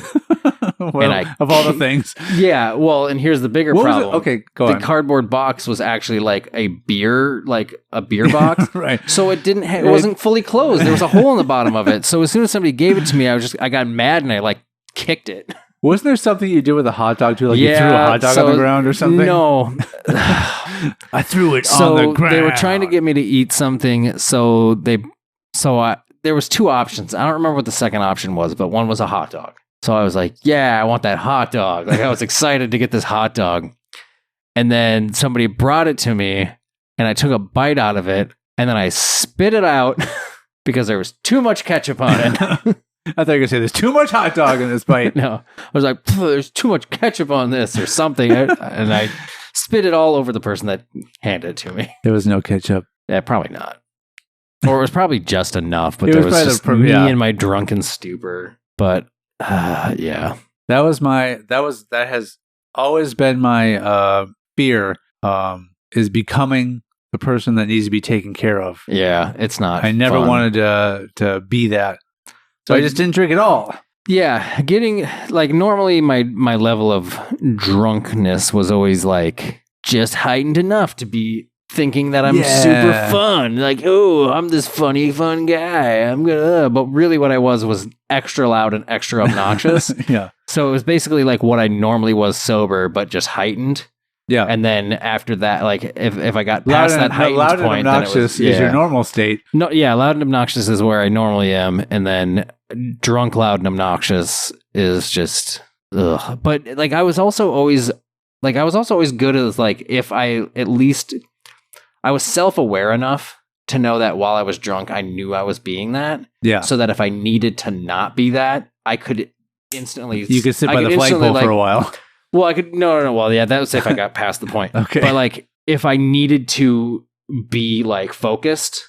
A: Well, and of all the things.
C: Yeah, well, and here's the bigger problem.
A: Okay, go on.
C: The cardboard box was actually like a beer box.
A: Right.
C: So it didn't it wasn't fully closed. There was a hole in the bottom of it. So as soon as somebody gave it to me, I got mad and I like kicked it.
A: Wasn't there something you did with a hot dog too? Like you threw a hot dog on the ground or something?
C: No.
A: I threw it on the ground.
C: They were trying to get me to eat something, there was two options. I don't remember what the second option was, but one was a hot dog. So I was like, yeah, I want that hot dog. Like I was excited to get this hot dog. And then somebody brought it to me and I took a bite out of it and then I spit it out because there was too much ketchup on it.
A: I thought you were going to say there's too much hot dog in this bite.
C: No, I was like, there's too much ketchup on this or something. And I spit it all over the person that handed it to me.
A: There was no ketchup.
C: Yeah, probably not. Or it was probably just enough, but there was just me and my drunken stupor. But that has always been my fear, is becoming the person that needs to be taken care of. Yeah, it's not.
A: I never wanted to be that, so I just didn't drink at all.
C: Yeah, getting like normally my level of drunkenness was always like just heightened enough to be thinking that I'm super fun. Like, oh, I'm this funny, fun guy. But really what I was extra loud and extra obnoxious.
A: Yeah.
C: So it was basically like what I normally was sober, but just heightened.
A: Yeah.
C: And then after that, like if I got past that heightened
A: loud
C: point,
A: and obnoxious
C: then it was,
A: is your normal state.
C: No, yeah, loud and obnoxious is where I normally am. And then drunk, loud, and obnoxious is just, ugh. But like I was also always good at like, if I at least... I was self-aware enough to know that while I was drunk, I knew I was being that.
A: Yeah.
C: So that if I needed to not be that, I could instantly...
A: You could sit by the flagpole for a while.
C: Well, I could... No. Well, yeah, that was if I got past the point.
A: Okay.
C: But like, if I needed to be like focused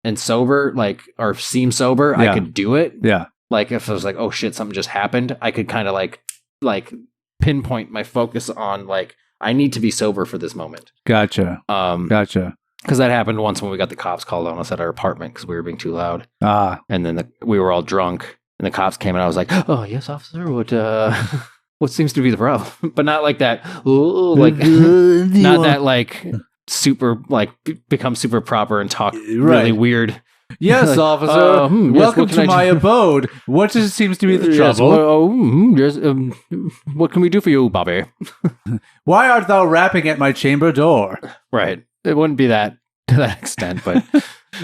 C: and sober, like, or seem sober, I could do it.
A: Yeah.
C: Like if I was like, oh shit, something just happened, I could kind of like pinpoint my focus on like, I need to be sober for this moment.
A: Gotcha. Gotcha.
C: Because that happened once when we got the cops called on us at our apartment because we were being too loud. And then we were all drunk, and the cops came, and I was like, "Oh yes, officer, what seems to be the problem?" But not like that. Like not that like super like become super proper and talk really weird.
A: Yes, like, officer. Welcome to my abode. What seems to be the trouble?
C: Yes, what can we do for you, Bobby?
A: Why art thou rapping at my chamber door?
C: Right. It wouldn't be that to that extent, but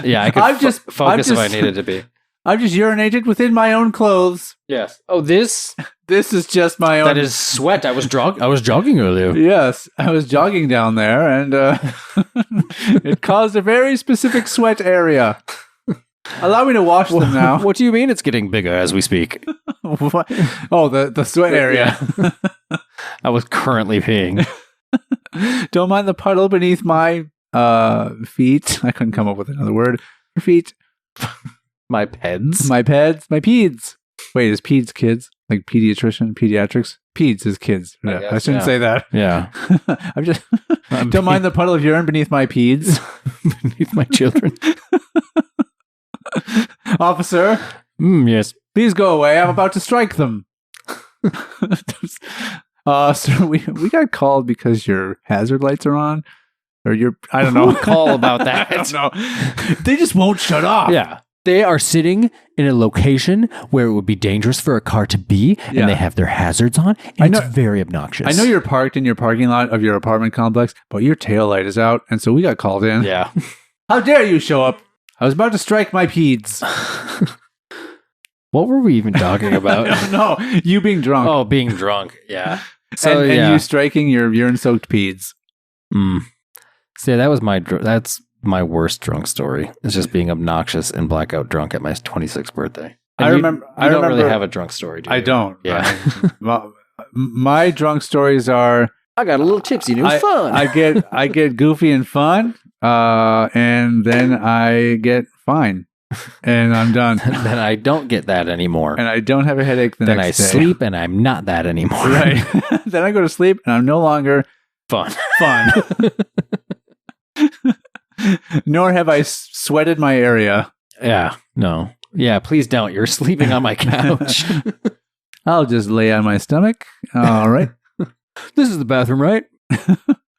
C: yeah, I could focus if I needed to be.
A: I've just urinated within my own clothes.
C: Yes. Oh, this
A: is just my own.
C: That is sweat. I was jogging earlier.
A: Yes, I was jogging down there, and it caused a very specific sweat area. Allow me to wash them now.
C: What do you mean it's getting bigger as we speak?
A: What? Oh, the sweat area.
C: I was currently peeing.
A: Don't mind the puddle beneath my feet. I couldn't come up with another word. Your feet.
C: My peds?
A: My peds. My peds. Wait, is peds kids? Like pediatrician, pediatrics? Peds is kids. Yeah, I shouldn't say that.
C: Yeah.
A: Don't mind the puddle of urine beneath my peds.
C: Beneath my children.
A: Officer.
C: Yes.
A: Please go away. I'm about to strike them. Sir, we got called because your hazard lights are on, or I don't know.
C: Call about that.
A: I don't know. They just won't shut off.
C: Yeah, they are sitting in a location where it would be dangerous for a car to be, and they have their hazards on. And it's very obnoxious.
A: I know you're parked in your parking lot of your apartment complex, but your tail light is out, and so we got called in.
C: Yeah.
A: How dare you show up I was about to strike my peds.
C: What were we even talking about?
A: No, you being drunk.
C: Oh, being drunk. Yeah. So
A: and you striking your urine-soaked peds.
C: See, that's my worst drunk story. It's just being obnoxious and blackout drunk at my 26th birthday. And you don't really have a drunk story, do you?
A: I don't.
C: Yeah.
A: My drunk stories are...
C: I got a little tipsy and it was fun.
A: I get goofy and fun, and then I get fine. And I'm done.
C: Then I don't get that anymore.
A: And I don't have a headache the next day.
C: Then I sleep and I'm not that anymore.
A: Right. Then I go to sleep and I'm no longer
C: fun.
A: Nor have I sweated my area.
C: Yeah. No. Yeah, please don't. You're sleeping on my couch.
A: I'll just lay on my stomach. All right.
C: This is the bathroom, right? It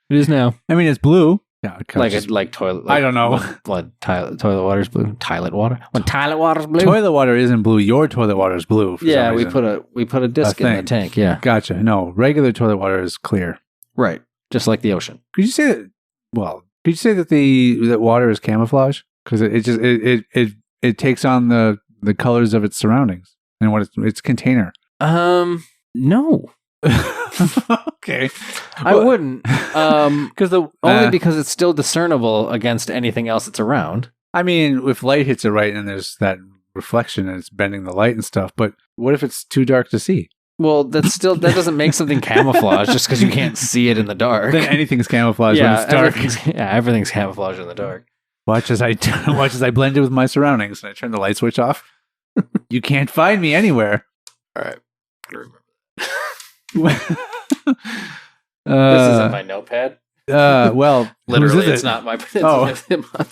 C: is now.
A: I mean, it's blue. Yeah,
C: like toilet.
A: I don't know.
C: Toilet water's blue. Toilet water. When toilet water's blue.
A: Toilet water isn't blue. Your toilet water is blue.
C: Yeah, we put a disc in the tank. Yeah,
A: gotcha. No, regular toilet water is clear.
C: Right, just like the ocean.
A: Could you say that? Well, could you say that that water is camouflage because it takes on the colors of its surroundings and what its container?
C: No.
A: Okay,
C: I wouldn't, because because it's still discernible against anything else that's around.
A: I mean, if light hits it right and there's that reflection and it's bending the light and stuff, but what if it's too dark to see?
C: Well, that doesn't make something camouflage just because you can't see it in the dark.
A: Then anything's camouflage when it's dark.
C: Everything's camouflage in the dark.
A: Watch as I blend it with my surroundings and I turn the light switch off. You can't find me anywhere.
C: All right, I remember. This isn't my notepad.
A: Well,
C: literally, it's not my. It's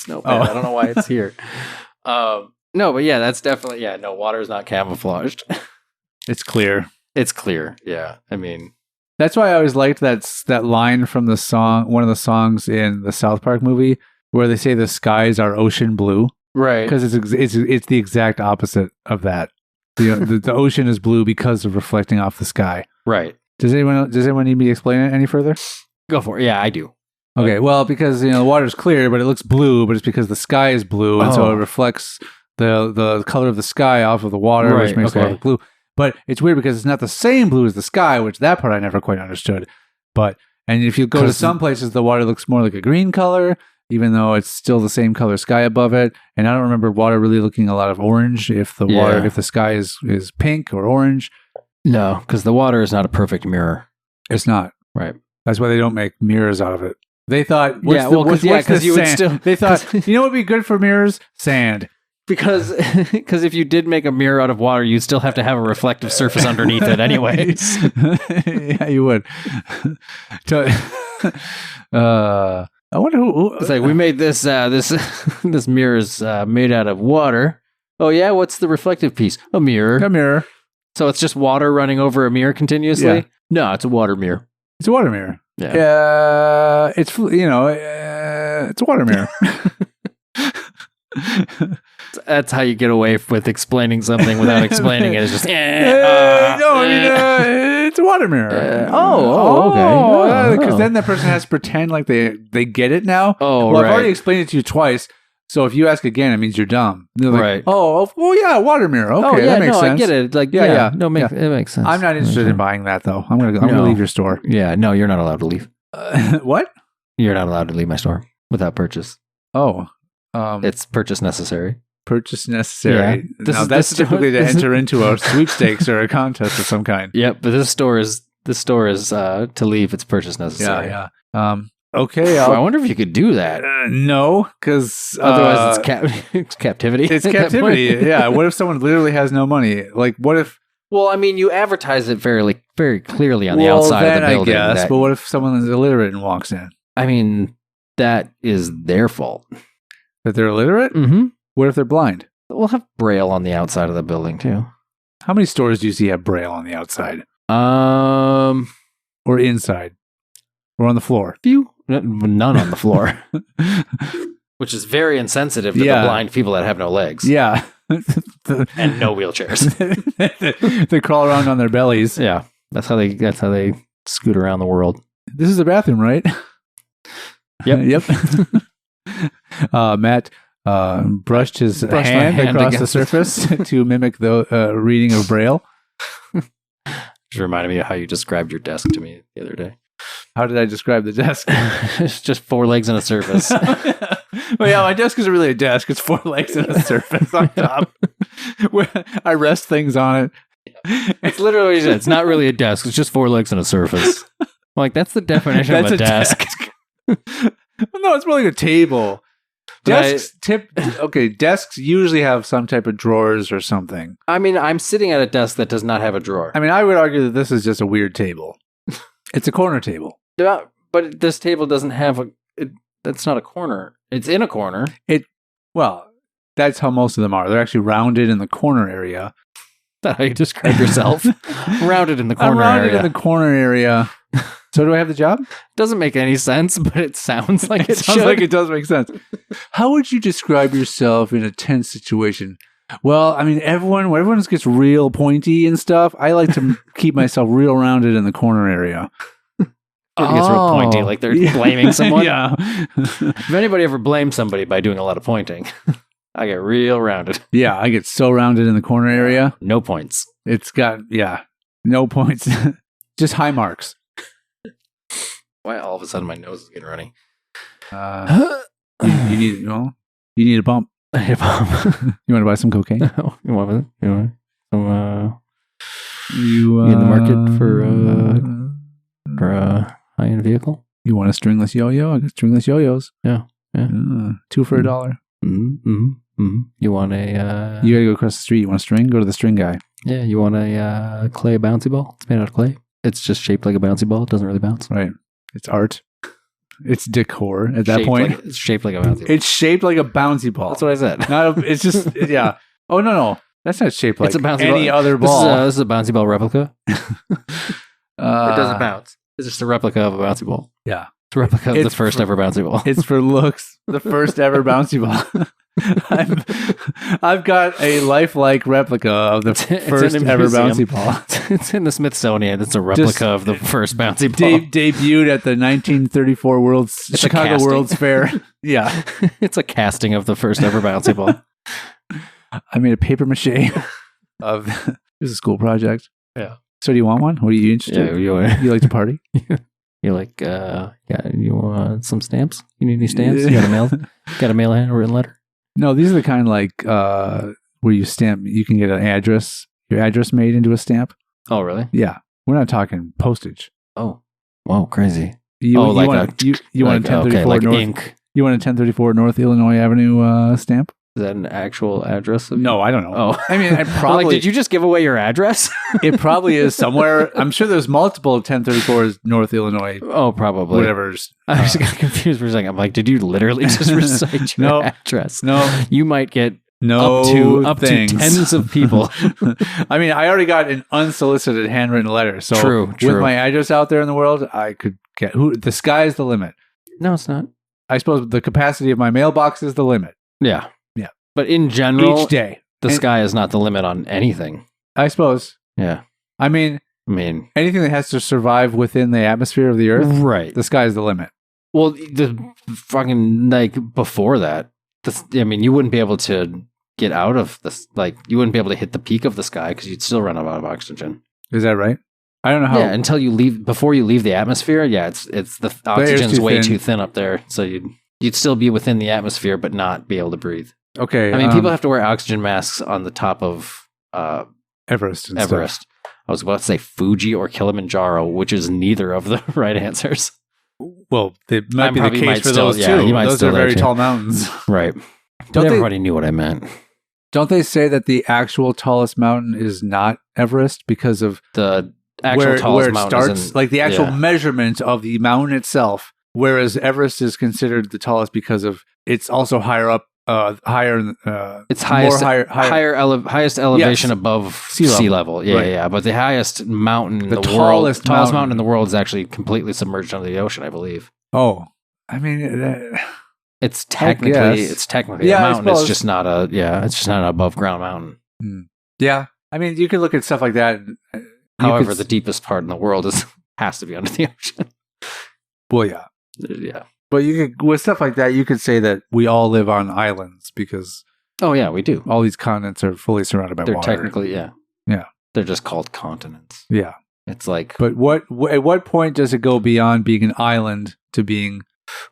C: notepad. I don't know why it's here. No, but yeah, that's definitely No, water is not camouflaged.
A: It's clear.
C: It's clear. Yeah, I mean,
A: that's why I always liked that line from the song, one of the songs in the South Park movie, where they say the skies are ocean blue.
C: Right,
A: because it's the exact opposite of that. The ocean is blue because of reflecting off the sky.
C: Right.
A: Does anyone need me to explain it any further?
C: Go for it. Yeah, I do.
A: Okay. Well, because the water's clear, but it looks blue, but it's because the sky is blue, and so it reflects the color of the sky off of the water, which makes the water look blue. But it's weird because it's not the same blue as the sky, which that part I never quite understood. And if you go to some places, the water looks more like a green color, even though it's still the same color sky above it. And I don't remember water really looking a lot of orange if the sky is pink or orange.
C: No, because the water is not a perfect mirror.
A: It's not.
C: Right.
A: That's why they don't make mirrors out of it. They thought,
C: They thought,
A: you know what would be good for mirrors? Sand.
C: Because if you did make a mirror out of water, you'd still have to have a reflective surface underneath it anyways.
A: Yeah, you would. I wonder who
C: it's like, we made this this mirror is made out of water. Oh yeah, what's the reflective piece? A mirror. So it's just water running over a mirror continuously?
A: Yeah.
C: No, it's a water mirror.
A: It's a water mirror.
C: Yeah.
A: It's a water mirror.
C: That's how you get away with explaining something without explaining it. It's just
A: it's a water mirror.
C: Okay.
A: Because then that person has to pretend like they get it now.
C: Oh,
A: well,
C: right.
A: I've already explained it to you twice. So if you ask again, it means you're dumb. They're like,
C: right.
A: Oh, yeah, water mirror. Okay, that makes sense.
C: I get it. Like,
A: yeah.
C: No, it makes sense.
A: I'm not interested in buying that though. I'm gonna leave your store.
C: Yeah, no, you're not allowed to leave.
A: What?
C: You're not allowed to leave my store without purchase.
A: Oh,
C: it's purchase necessary.
A: Purchase necessary.
C: Yeah.
A: Now that's typically to enter into a sweepstakes or a contest of some kind.
C: Yep, but this store is to leave. It's purchase necessary.
A: Yeah. Okay.
C: I wonder if you could do that.
A: No, because
C: otherwise it's captivity.
A: It's captivity. Yeah. What if someone literally has no money? Like, what if?
C: Well, I mean, you advertise it very, very clearly on the outside of the building.
A: I guess. But what if someone is illiterate and walks in?
C: I mean, that is their fault.
A: That they're illiterate?
C: Mm-hmm.
A: What if they're blind?
C: We'll have Braille on the outside of the building too.
A: How many stores do you see have Braille on the outside? Or inside? Or on the floor?
C: Few. None on the floor. Which is very insensitive to the blind people that have no legs.
A: Yeah.
C: And no wheelchairs.
A: They crawl around on their bellies.
C: Yeah. That's how they scoot around the world.
A: This is the bathroom, right?
C: Yep.
A: Yep. Matt, brushed his hand across the surface to mimic the reading of Braille.
C: Just reminded me of how you described your desk to me the other day.
A: How did I describe the desk?
C: It's just 4 legs and a surface.
A: Well, yeah, my desk isn't really a desk. It's 4 legs and a surface on top. Where I rest things on it.
C: It's literally what you said. It's not really a desk. It's just 4 legs and a surface. I'm like, that's the definition of a desk.
A: Well, no, it's more like a table. Desks usually have some type of drawers or something.
C: I mean, I'm sitting at a desk that does not have a drawer.
A: I mean, I would argue that this is just a weird table. It's a corner table.
C: Yeah, but this table doesn't have that's not a corner. It's in a corner.
A: Well, that's how most of them are. They're actually rounded in the corner area.
C: Is that how you describe yourself? Rounded in the corner
A: I'm rounded
C: area.
A: in the corner area. So do I have the job?
C: Doesn't make any sense, but it sounds like it
A: sounds like it does make sense. How would you describe yourself in a tense situation? Well, I mean, when everyone gets real pointy and stuff, I like to keep myself real rounded in the corner area.
C: It gets real pointy, like they're blaming someone.
A: Yeah.
C: If anybody ever blames somebody by doing a lot of pointing, I get real rounded.
A: Yeah, I get so rounded in the corner area.
C: No points.
A: It's got, no points. Just high marks.
C: Why all of a sudden my nose is getting runny?
A: You need a bump.
C: I need a bump.
A: You want to buy some cocaine?
C: You want some,
A: you
C: in the market for a high-end vehicle?
A: You want a stringless yo-yo? I got stringless yo-yos.
C: Yeah.
A: 2 for $1.
C: You want a...
A: you gotta go across the street. You want a string? Go to the string guy.
C: Yeah, you want a clay bouncy ball? It's made out of clay. It's just shaped like a bouncy ball. It doesn't really bounce.
A: Right. It's art. It's decor at that point.
C: It's shaped like a bouncy ball.
A: It's shaped like a bouncy ball.
C: That's what I said.
A: It's just, yeah. Oh, no. That's not shaped like
C: it's a bouncy
A: any
C: ball.
A: other ball.
C: This is a bouncy ball replica. It doesn't bounce. It's just a replica of a bouncy ball.
A: Yeah.
C: It's a replica of the first ever bouncy ball.
A: It's for looks. The first ever bouncy ball. I've got a lifelike replica of the first ever bouncy ball.
C: It's in the Smithsonian. It's a replica of the first bouncy ball.
A: Debuted at the 1934 Chicago World's Fair. Yeah.
C: It's a casting of the first ever bouncy ball.
A: I made a paper mache of it was a school project.
C: Yeah.
A: So do you want one? What are you interested?
C: Yeah,
A: you like to party?
C: You like you want some stamps? You need any stamps? You got a mail a written letter?
A: No, these are the kind like where you stamp. You can get your address made into a stamp.
C: Oh, really?
A: Yeah, we're not talking postage.
C: Oh, whoa, crazy!
A: You want a 1034 North
C: ink.
A: You want a 1034 North Illinois Avenue stamp?
C: Is that an actual address?
A: No, I don't know.
C: Oh,
A: I mean, I probably
C: did you just give away your address?
A: It probably is somewhere. I'm sure there's multiple 1034s North Illinois.
C: Oh, probably.
A: Whatever's.
C: I just got confused for a second. I'm like, did you literally just recite your address?
A: No,
C: you might get
A: up
C: to tens of people.
A: I mean, I already got an unsolicited handwritten letter. So
C: true.
A: With my address out there in the world, I could get the sky is the limit.
C: No, it's not.
A: I suppose the capacity of my mailbox is the limit.
C: Yeah. But in general,
A: each day,
C: the sky is not the limit on anything.
A: I suppose.
C: Yeah.
A: I mean, anything that has to survive within the atmosphere of the Earth,
C: right?
A: The sky is the limit.
C: Well, the fucking before that, you wouldn't be able to get out of this. You wouldn't be able to hit the peak of the sky because you'd still run out of oxygen.
A: Is that right? I don't know how.
C: Yeah, until you leave. Before you leave the atmosphere, it's the oxygen's way too thin up there, so you'd still be within the atmosphere but not be able to breathe.
A: Okay.
C: People have to wear oxygen masks on the top of
A: Everest.
C: Stuff. I was about to say Fuji or Kilimanjaro, which is neither of the right answers.
A: Well, it might be the case for those too. Those are very tall mountains.
C: Right. Everybody knew what I meant.
A: Don't they say that the actual tallest mountain is not Everest because of
C: the actual tallest mountain
A: starts? Like the actual measurement of the mountain itself, whereas Everest is considered the tallest because of it's also higher up.
C: It's highest elevation above sea level. Yeah. But the highest mountain in the world, tallest mountain in the world, is actually completely submerged under the ocean, I believe.
A: Oh, I mean,
C: it's technically a mountain. It's just not an above ground mountain.
A: Yeah, I mean, you can look at stuff like that.
C: However, the deepest part in the world has to be under the ocean.
A: Well, yeah.
C: Yeah.
A: But you could, with stuff like that, you could say that we all live on islands because
C: Oh yeah, we do.
A: all these continents are fully surrounded by
C: They're
A: water.
C: technically, yeah.
A: Yeah.
C: They're just called continents.
A: Yeah.
C: It's like...
A: But at what point does it go beyond being an island to being...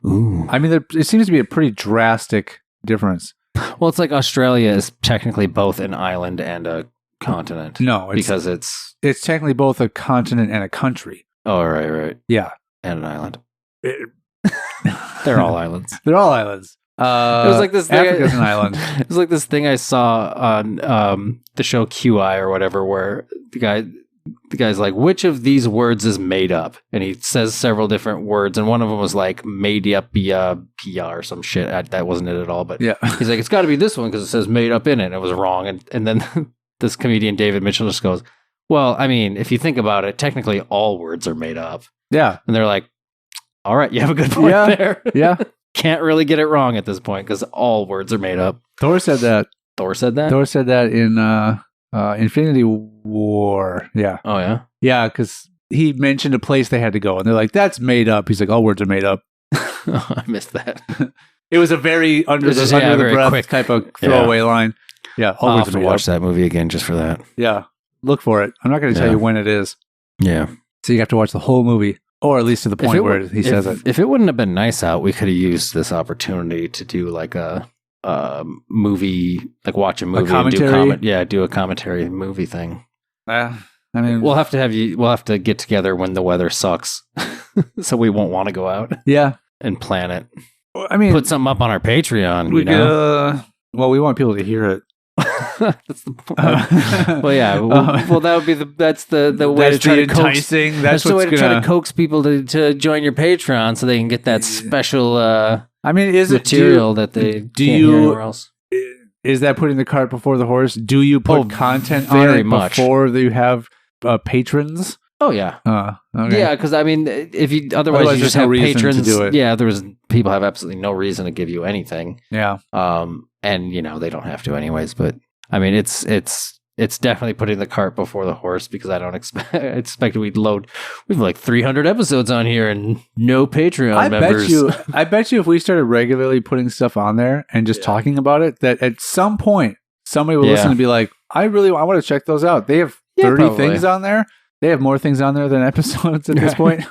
C: Ooh.
A: I mean, it seems to be a pretty drastic difference.
C: Well, it's like Australia is technically both an island and a continent.
A: No,
C: because it's
A: technically both a continent and a country.
C: Oh, right.
A: Yeah.
C: And an island. They're all islands.
A: They're all islands. It was
C: like this thing
A: Africa's an island.
C: It was like this thing I saw on the show QI or whatever, where the guy's like, which of these words is made up? And he says several different words, and one of them was like made up pia or some shit. That wasn't it at all, but
A: yeah.
C: He's like, it's got to be this one because it says made up in it, and it was wrong. And then this comedian David Mitchell just goes, well, I mean, if you think about it, technically all words are made up.
A: Yeah.
C: And they're like, all right, you have a good point there.
A: Yeah.
C: Can't really get it wrong at this point because all words are made up.
A: Thor said that.
C: Thor said that
A: in Infinity War. Yeah.
C: Oh, yeah?
A: Yeah, because he mentioned a place they had to go, and they're like, that's made up. He's like, all words are made up.
C: Oh, I missed that.
A: It was a very under the breath quick type of throwaway line. Yeah,
C: I'll have to watch that movie again just for that.
A: Yeah, look for it. I'm not going to tell you when it is.
C: Yeah.
A: So you have to watch the whole movie, or at least to the point where he says it.
C: If it wouldn't have been nice out, we could have used this opportunity to do like a movie, like watch a movie and do a commentary movie thing.
A: I mean,
C: we'll have to get together when the weather sucks, so we won't want to go out.
A: Yeah,
C: and plan it.
A: I mean,
C: put something up on our Patreon.
A: Well, we want people to hear it.
C: That's the point. Well, yeah. Well, that would be that's the way to try to
A: enticing.
C: Coax. That's the way to try to coax people to join your Patreon so they can get that special.
A: I mean, is
C: material that they can't hear anywhere else?
A: Is that putting the cart before the horse? Do you put content on it before you have patrons?
C: Oh yeah.
A: Okay.
C: Yeah, because I mean, if you otherwise you just have patrons. To do it. Yeah, people have absolutely no reason to give you anything.
A: Yeah.
C: And they don't have to anyways. But I mean, it's definitely putting the cart before the horse because I don't expect we have like 300 episodes on here and no Patreon members.
A: I bet you if we started regularly putting stuff on there and just talking about it, that at some point somebody will listen and be like, I want to check those out. They have 30 things on there. They have more things on there than episodes at this point.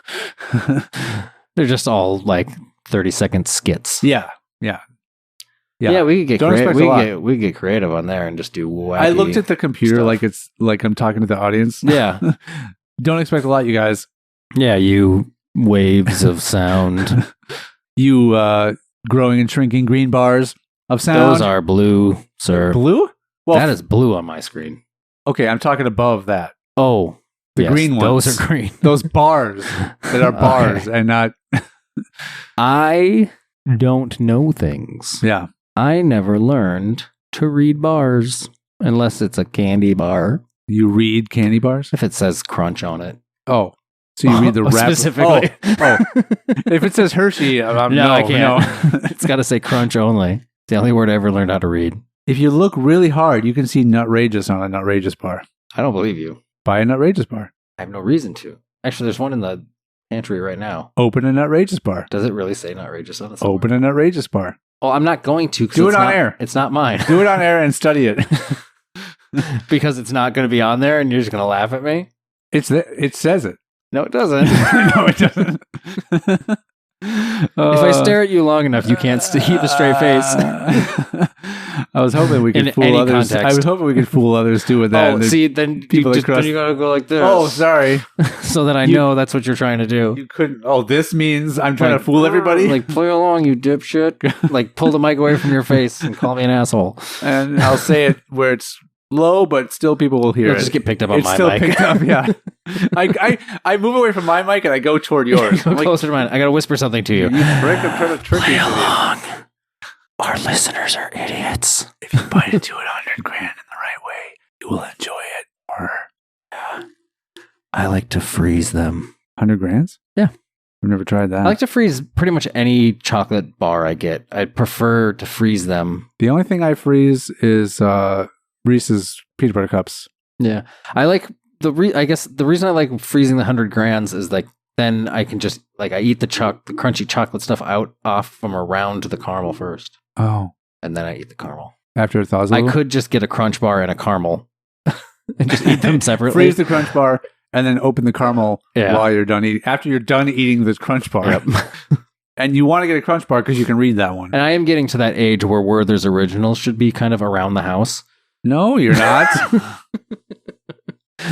C: They're just all like 30-second skits.
A: Yeah.
C: Yeah, we could get creative. We could get creative on there and just do wacky
A: I looked at the computer
C: stuff.
A: like it's like I'm talking to the audience.
C: Yeah.
A: Don't expect a lot, you guys.
C: Yeah, you waves of sound.
A: You growing and shrinking green bars of sound.
C: Those are blue, sir.
A: Blue?
C: Well, that is blue on my screen.
A: Okay, I'm talking above that.
C: Oh.
A: The green ones.
C: Those are green.
A: Those bars that are bars and not...
C: I don't know things.
A: Yeah.
C: I never learned to read bars unless it's a candy bar.
A: You read candy bars?
C: If it says crunch on it.
A: Oh. So you read the wrap
C: specifically.
A: Oh. If it says Hershey, no,
C: I can't. It's got to say crunch only. It's the only word I ever learned how to read.
A: If you look really hard, you can see Nutrageous on a Nutrageous bar.
C: I don't believe you.
A: Buy a Nutrageous bar.
C: I have no reason to. Actually, there's one in the pantry right now.
A: Open a Nutrageous bar.
C: Does it really say Nutrageous on it?
A: Open a Nutrageous bar.
C: Oh, I'm not going to.
A: Do it on air.
C: It's not mine.
A: Do it on air and study it.
C: Because it's not going to be on there and you're just going to laugh at me?
A: It says it.
C: No, it doesn't.
A: No, it doesn't.
C: If I stare at you long enough, you can't keep a straight face.
A: I was hoping we could fool others.
C: Context.
A: I was hoping we could fool others too with that.
C: Oh, see, then you gotta go like this.
A: Oh, sorry.
C: So that I know that's what you're trying to do.
A: You couldn't. Oh, this means I'm trying to fool everybody.
C: Like play along, you dipshit. Like pull the mic away from your face and call me an asshole.
A: And I'll say it where it's low, but still people will hear it.
C: Just get picked up on
A: it's
C: my
A: still
C: mic.
A: Picked up, yeah. I move away from my mic and I go toward yours.
C: Go closer to mine. I gotta whisper something to you.
A: I'm trying to trick you.
C: Along. Our listeners are idiots.
A: If you bite into it $100,000 in the right way, you will enjoy it. Or
C: I like to freeze them.
A: $100,000?
C: Yeah.
A: I've never tried that.
C: I like to freeze pretty much any chocolate bar I get. I'd prefer to freeze them.
A: The only thing I freeze is Reese's peanut butter cups.
C: Yeah. I like I guess the reason I like freezing the $100,000 is like then I can just like I eat the crunchy chocolate stuff off from around the caramel first.
A: Oh.
C: And then I eat the caramel.
A: After it thaws a little?
C: I could just get a crunch bar and a caramel and just eat them separately.
A: Freeze the crunch bar and then open the caramel while you're done eating. After you're done eating the crunch bar.
C: Yep.
A: And you want to get a crunch bar because you can read that one.
C: And I am getting to that age where Werther's Originals should be kind of around the house.
A: No, you're not.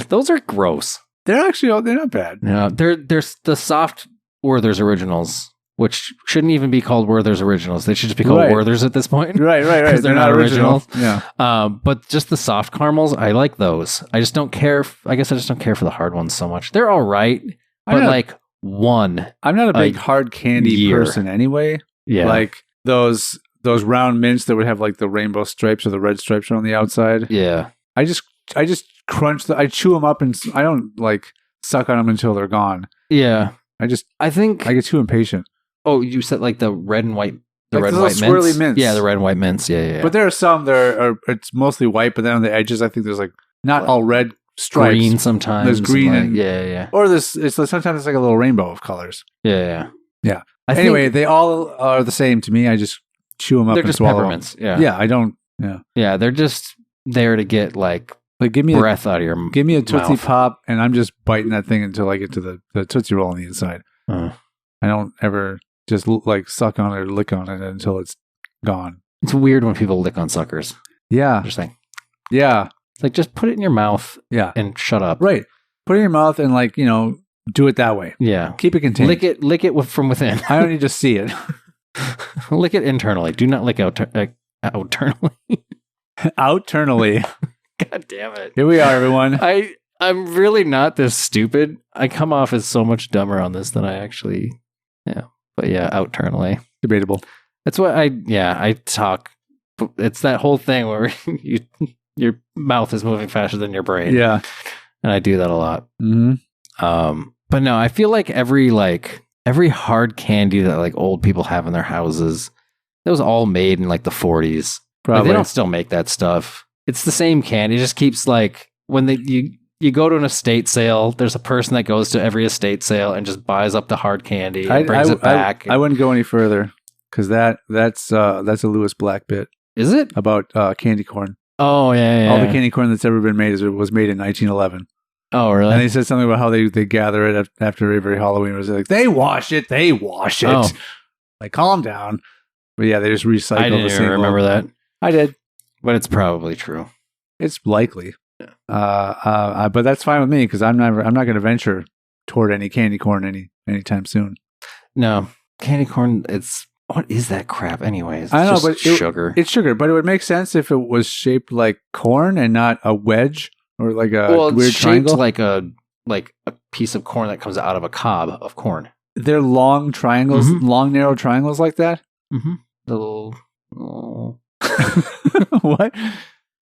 C: Those are gross.
A: They're not bad.
C: No, there's the soft Werther's Originals, which shouldn't even be called Werther's Originals. They should just be called Werther's at this point.
A: Right.
C: They're not original.
A: Yeah.
C: But just the soft caramels, I like those. I just don't care. I guess I just don't care for the hard ones so much. They're all right, but like one.
A: I'm not a big hard candy person anyway.
C: Yeah.
A: Like those round mints that would have like the rainbow stripes or the red stripes on the outside.
C: Yeah.
A: I just crunch I chew them up and I don't like suck on them until they're gone.
C: Yeah.
A: I think I get too impatient.
C: Oh, you said like the red and white,
A: red and white swirly mints.
C: Yeah, the red and white mints. Yeah.
A: But there are some that are it's mostly white, but then on the edges, I think there's like not all red stripes.
C: Green sometimes.
A: There's green
C: like,
A: and
C: yeah.
A: Or sometimes it's like a little rainbow of colors.
C: Yeah.
A: Anyway, they all are the same to me. I just chew them up.
C: They're
A: and
C: just
A: swallow
C: peppermints.
A: them. Yeah. I don't. Yeah.
C: Yeah, they're just there to get like
A: give me
C: breath out of your mouth.
A: Give me a Tootsie Pop, and I'm just biting that thing until I get to the Tootsie Roll on the inside. I don't ever just like suck on it or lick on it until it's gone.
C: It's weird when people lick on suckers.
A: Yeah.
C: Interesting.
A: Yeah.
C: It's like just put it in your mouth.
A: Yeah.
C: And shut up.
A: Right. Put it in your mouth and like, do it that way.
C: Yeah.
A: Keep it contained.
C: Lick it from within.
A: I don't need to see it.
C: Lick it internally. Do not lick outernally.
A: Outernally.
C: God damn it.
A: Here we are, everyone.
C: I'm really not this stupid. I come off as so much dumber on this than I actually. Yeah. But yeah, outernally.
A: Debatable.
C: That's what I talk. It's that whole thing where your mouth is moving faster than your brain.
A: Yeah.
C: And I do that a lot.
A: Mm-hmm.
C: But no, I feel like every hard candy that like old people have in their houses, that was all made in like the 40s.
A: Probably.
C: Like, they don't still make that stuff. It's the same candy. It just keeps like when you go to an estate sale, there's a person that goes to every estate sale and just buys up the hard candy and brings it back.
A: I wouldn't go any further because that's a Lewis Black bit.
C: Is it?
A: About candy corn.
C: Oh, yeah.
A: All the candy corn that's ever been made was made in 1911.
C: Oh, really?
A: And they said something about how they gather it after every Halloween. It was like, they wash it. Oh. Like, calm down. But yeah, they just recycle the same.
C: I didn't remember that.
A: I did.
C: But it's probably true.
A: It's likely. Yeah. But that's fine with me because I'm not going to venture toward any candy corn anytime soon.
C: No. Candy corn, what is that crap anyways? It's
A: I know, but
C: sugar.
A: It's sugar, but it would make sense if it was shaped like corn and not a wedge or like a weird triangle.
C: Like a piece of corn that comes out of a cob of corn.
A: They're long triangles, long narrow triangles like that.
C: Mm-hmm. The little. Oh.
A: What?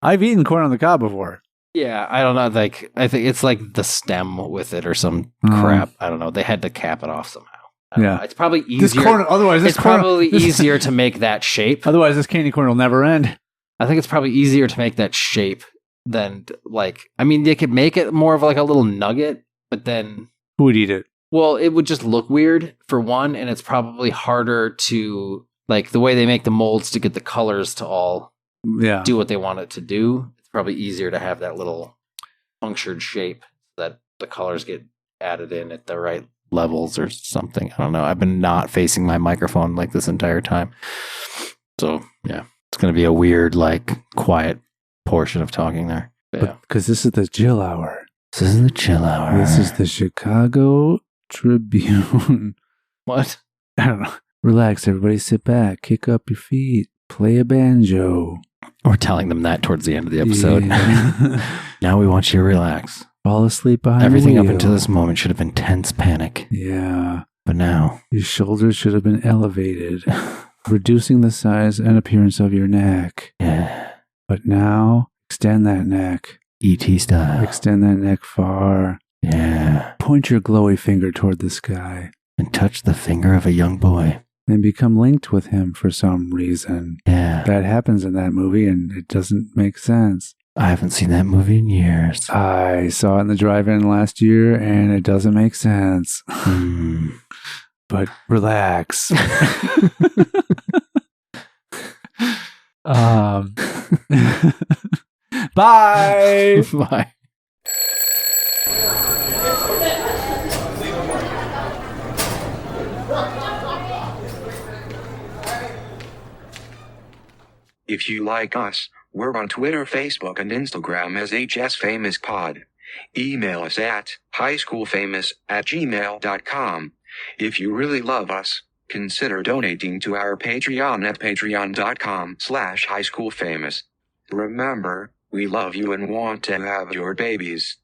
A: I've eaten corn on the cob before.
C: Yeah, I don't know. Like, I think it's like the stem with it or some crap. I don't know. They had to cap it off somehow.
A: Yeah,
C: it's probably easier. Probably easier to make that shape.
A: Otherwise, this candy corn will never end.
C: I think it's probably easier to make that shape than they could make it more of like a little nugget, but then
A: who would eat it?
C: Well, it would just look weird for one, and it's probably harder to like the way they make the molds to get the colors to all do what they want it to do. It's probably easier to have that little punctured shape that the colors get added in at the right levels or something. I don't know. I've been not facing my microphone like this entire time. So, yeah. It's going to be a weird, like, quiet portion of talking there.
A: Because this is the chill hour.
C: This is the chill hour.
A: This is the Chicago Tribune.
C: What?
A: I don't know. Relax, everybody. Sit back. Kick up your feet. Play a banjo.
C: We're telling them that towards the end of the episode. Yeah. Now we want you to relax.
A: Fall asleep behind
C: everything
A: the wheel.
C: Up until this moment should have been tense panic.
A: Yeah.
C: But now
A: your shoulders should have been elevated, reducing the size and appearance of your neck.
C: Yeah.
A: But now extend that neck.
C: E.T. style.
A: Extend that neck far.
C: Yeah.
A: Point your glowy finger toward the sky.
C: And touch the finger of a young boy.
A: And become linked with him for some reason.
C: Yeah.
A: That happens in that movie and it doesn't make sense.
C: I haven't seen that movie in years.
A: I saw it in the drive-in last year, and it doesn't make sense. But relax. Bye.
C: Bye.
D: If you like us, we're on Twitter, Facebook, and Instagram as HSFamousPod. Email us at highschoolfamous@gmail.com. If you really love us, consider donating to our Patreon at patreon.com/highschoolfamous. Remember, we love you and want to have your babies.